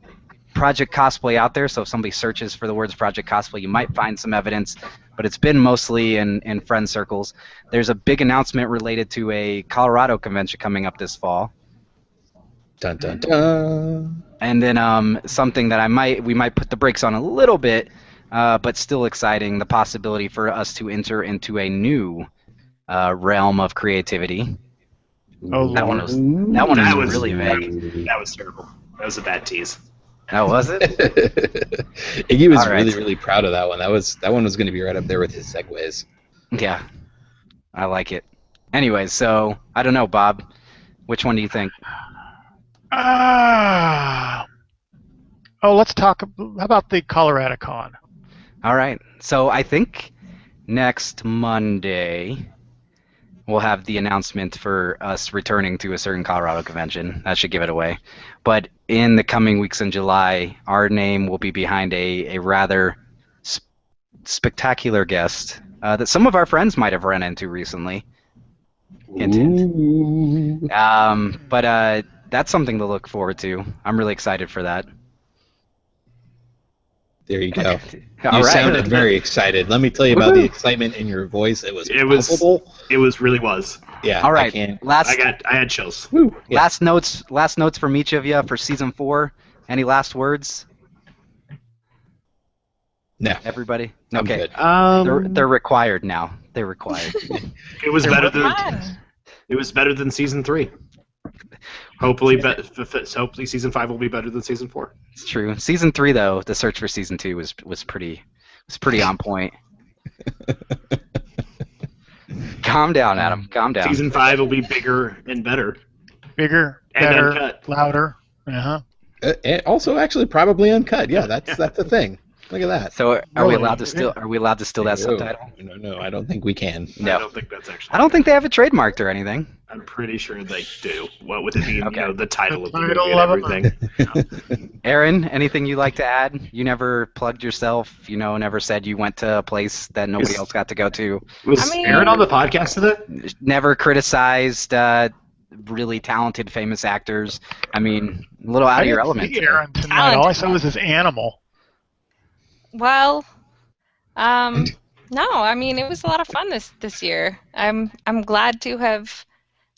Speaker 1: Project Cosplay out there, so if somebody searches for the words Project Cosplay, you might find some evidence, but it's been mostly in friend circles. There's a big announcement related to a Colorado convention coming up this fall.
Speaker 4: Dun dun dun.
Speaker 1: And then something that we might put the brakes on a little bit, but still exciting, the possibility for us to enter into a new realm of creativity.
Speaker 3: Oh,
Speaker 1: that one was really vague.
Speaker 5: That was terrible. That was a bad tease.
Speaker 1: Oh, was it?
Speaker 4: Iggy was really, really proud of that one. That one was going to be right up there with his segues.
Speaker 1: Yeah, I like it. Anyways, so I don't know, Bob. Which one do you think?
Speaker 3: Let's talk. How about the Colorado Con?
Speaker 1: All right. So I think next Monday we'll have the announcement for us returning to a certain Colorado convention. That should give it away. But in the coming weeks in July, our name will be behind a rather spectacular guest that some of our friends might have run into recently. Hint, hint. But that's something to look forward to. I'm really excited for that.
Speaker 4: There you go. You sounded very excited. Let me tell you about the excitement in your voice. It was palpable.
Speaker 5: It really was.
Speaker 4: Yeah.
Speaker 1: All right.
Speaker 5: I had chills.
Speaker 1: Yeah. Last notes from each of you for season 4. Any last words?
Speaker 4: No.
Speaker 1: Everybody?
Speaker 4: I'm
Speaker 1: Okay.
Speaker 4: good.
Speaker 1: They're required now. They're required.
Speaker 5: It was better than season 3. Hopefully season 5 will be better than season 4.
Speaker 1: It's true. Season 3, though, the search for season 2 was pretty on point. Calm down, Adam. Calm down.
Speaker 5: Season 5 will be bigger and better.
Speaker 3: Bigger,
Speaker 5: and
Speaker 3: better,
Speaker 5: uncut.
Speaker 3: louder. Uh-huh.
Speaker 4: And also, actually, probably uncut. Yeah, that's the thing. Look at that.
Speaker 1: So are we allowed to steal that subtitle?
Speaker 4: No, I don't think we can.
Speaker 1: No.
Speaker 5: I don't think that's actually.
Speaker 1: I don't think they have it trademarked or anything.
Speaker 5: I'm pretty sure they do. What with it being, the title of the
Speaker 3: title
Speaker 5: movie and everything.
Speaker 1: Aaron, anything you'd like to add? You never plugged yourself. Never said you went to a place that nobody else got to go to.
Speaker 5: Was Erin on the podcast today?
Speaker 1: Never criticized really talented, famous actors. I mean, a little out of your element.
Speaker 3: Aaron tonight. All I saw was his animal.
Speaker 2: Well, no. I mean, it was a lot of fun this year. I'm glad to have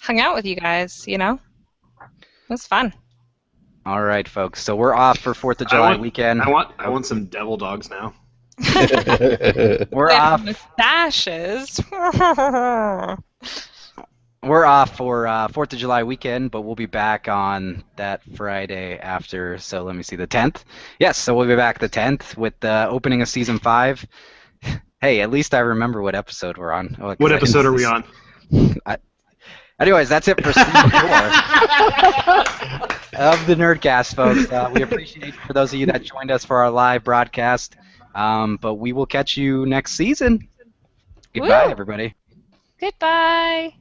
Speaker 2: hung out with you guys. It was fun.
Speaker 1: All right, folks. So we're off for 4th of July weekend.
Speaker 5: I want some devil dogs now.
Speaker 1: We're off.
Speaker 2: Mustaches.
Speaker 1: We're off for 4th of July weekend, but we'll be back on that Friday after. So let me see, the 10th? Yes, so we'll be back the 10th with the opening of Season 5. Hey, at least I remember what episode we're on.
Speaker 5: What episode are we on?
Speaker 1: Anyways, that's it for Season 4 of the Nerdcast, folks. We appreciate for those of you that joined us for our live broadcast. But we will catch you next season. Goodbye,
Speaker 2: Woo!
Speaker 1: everybody.
Speaker 2: Goodbye.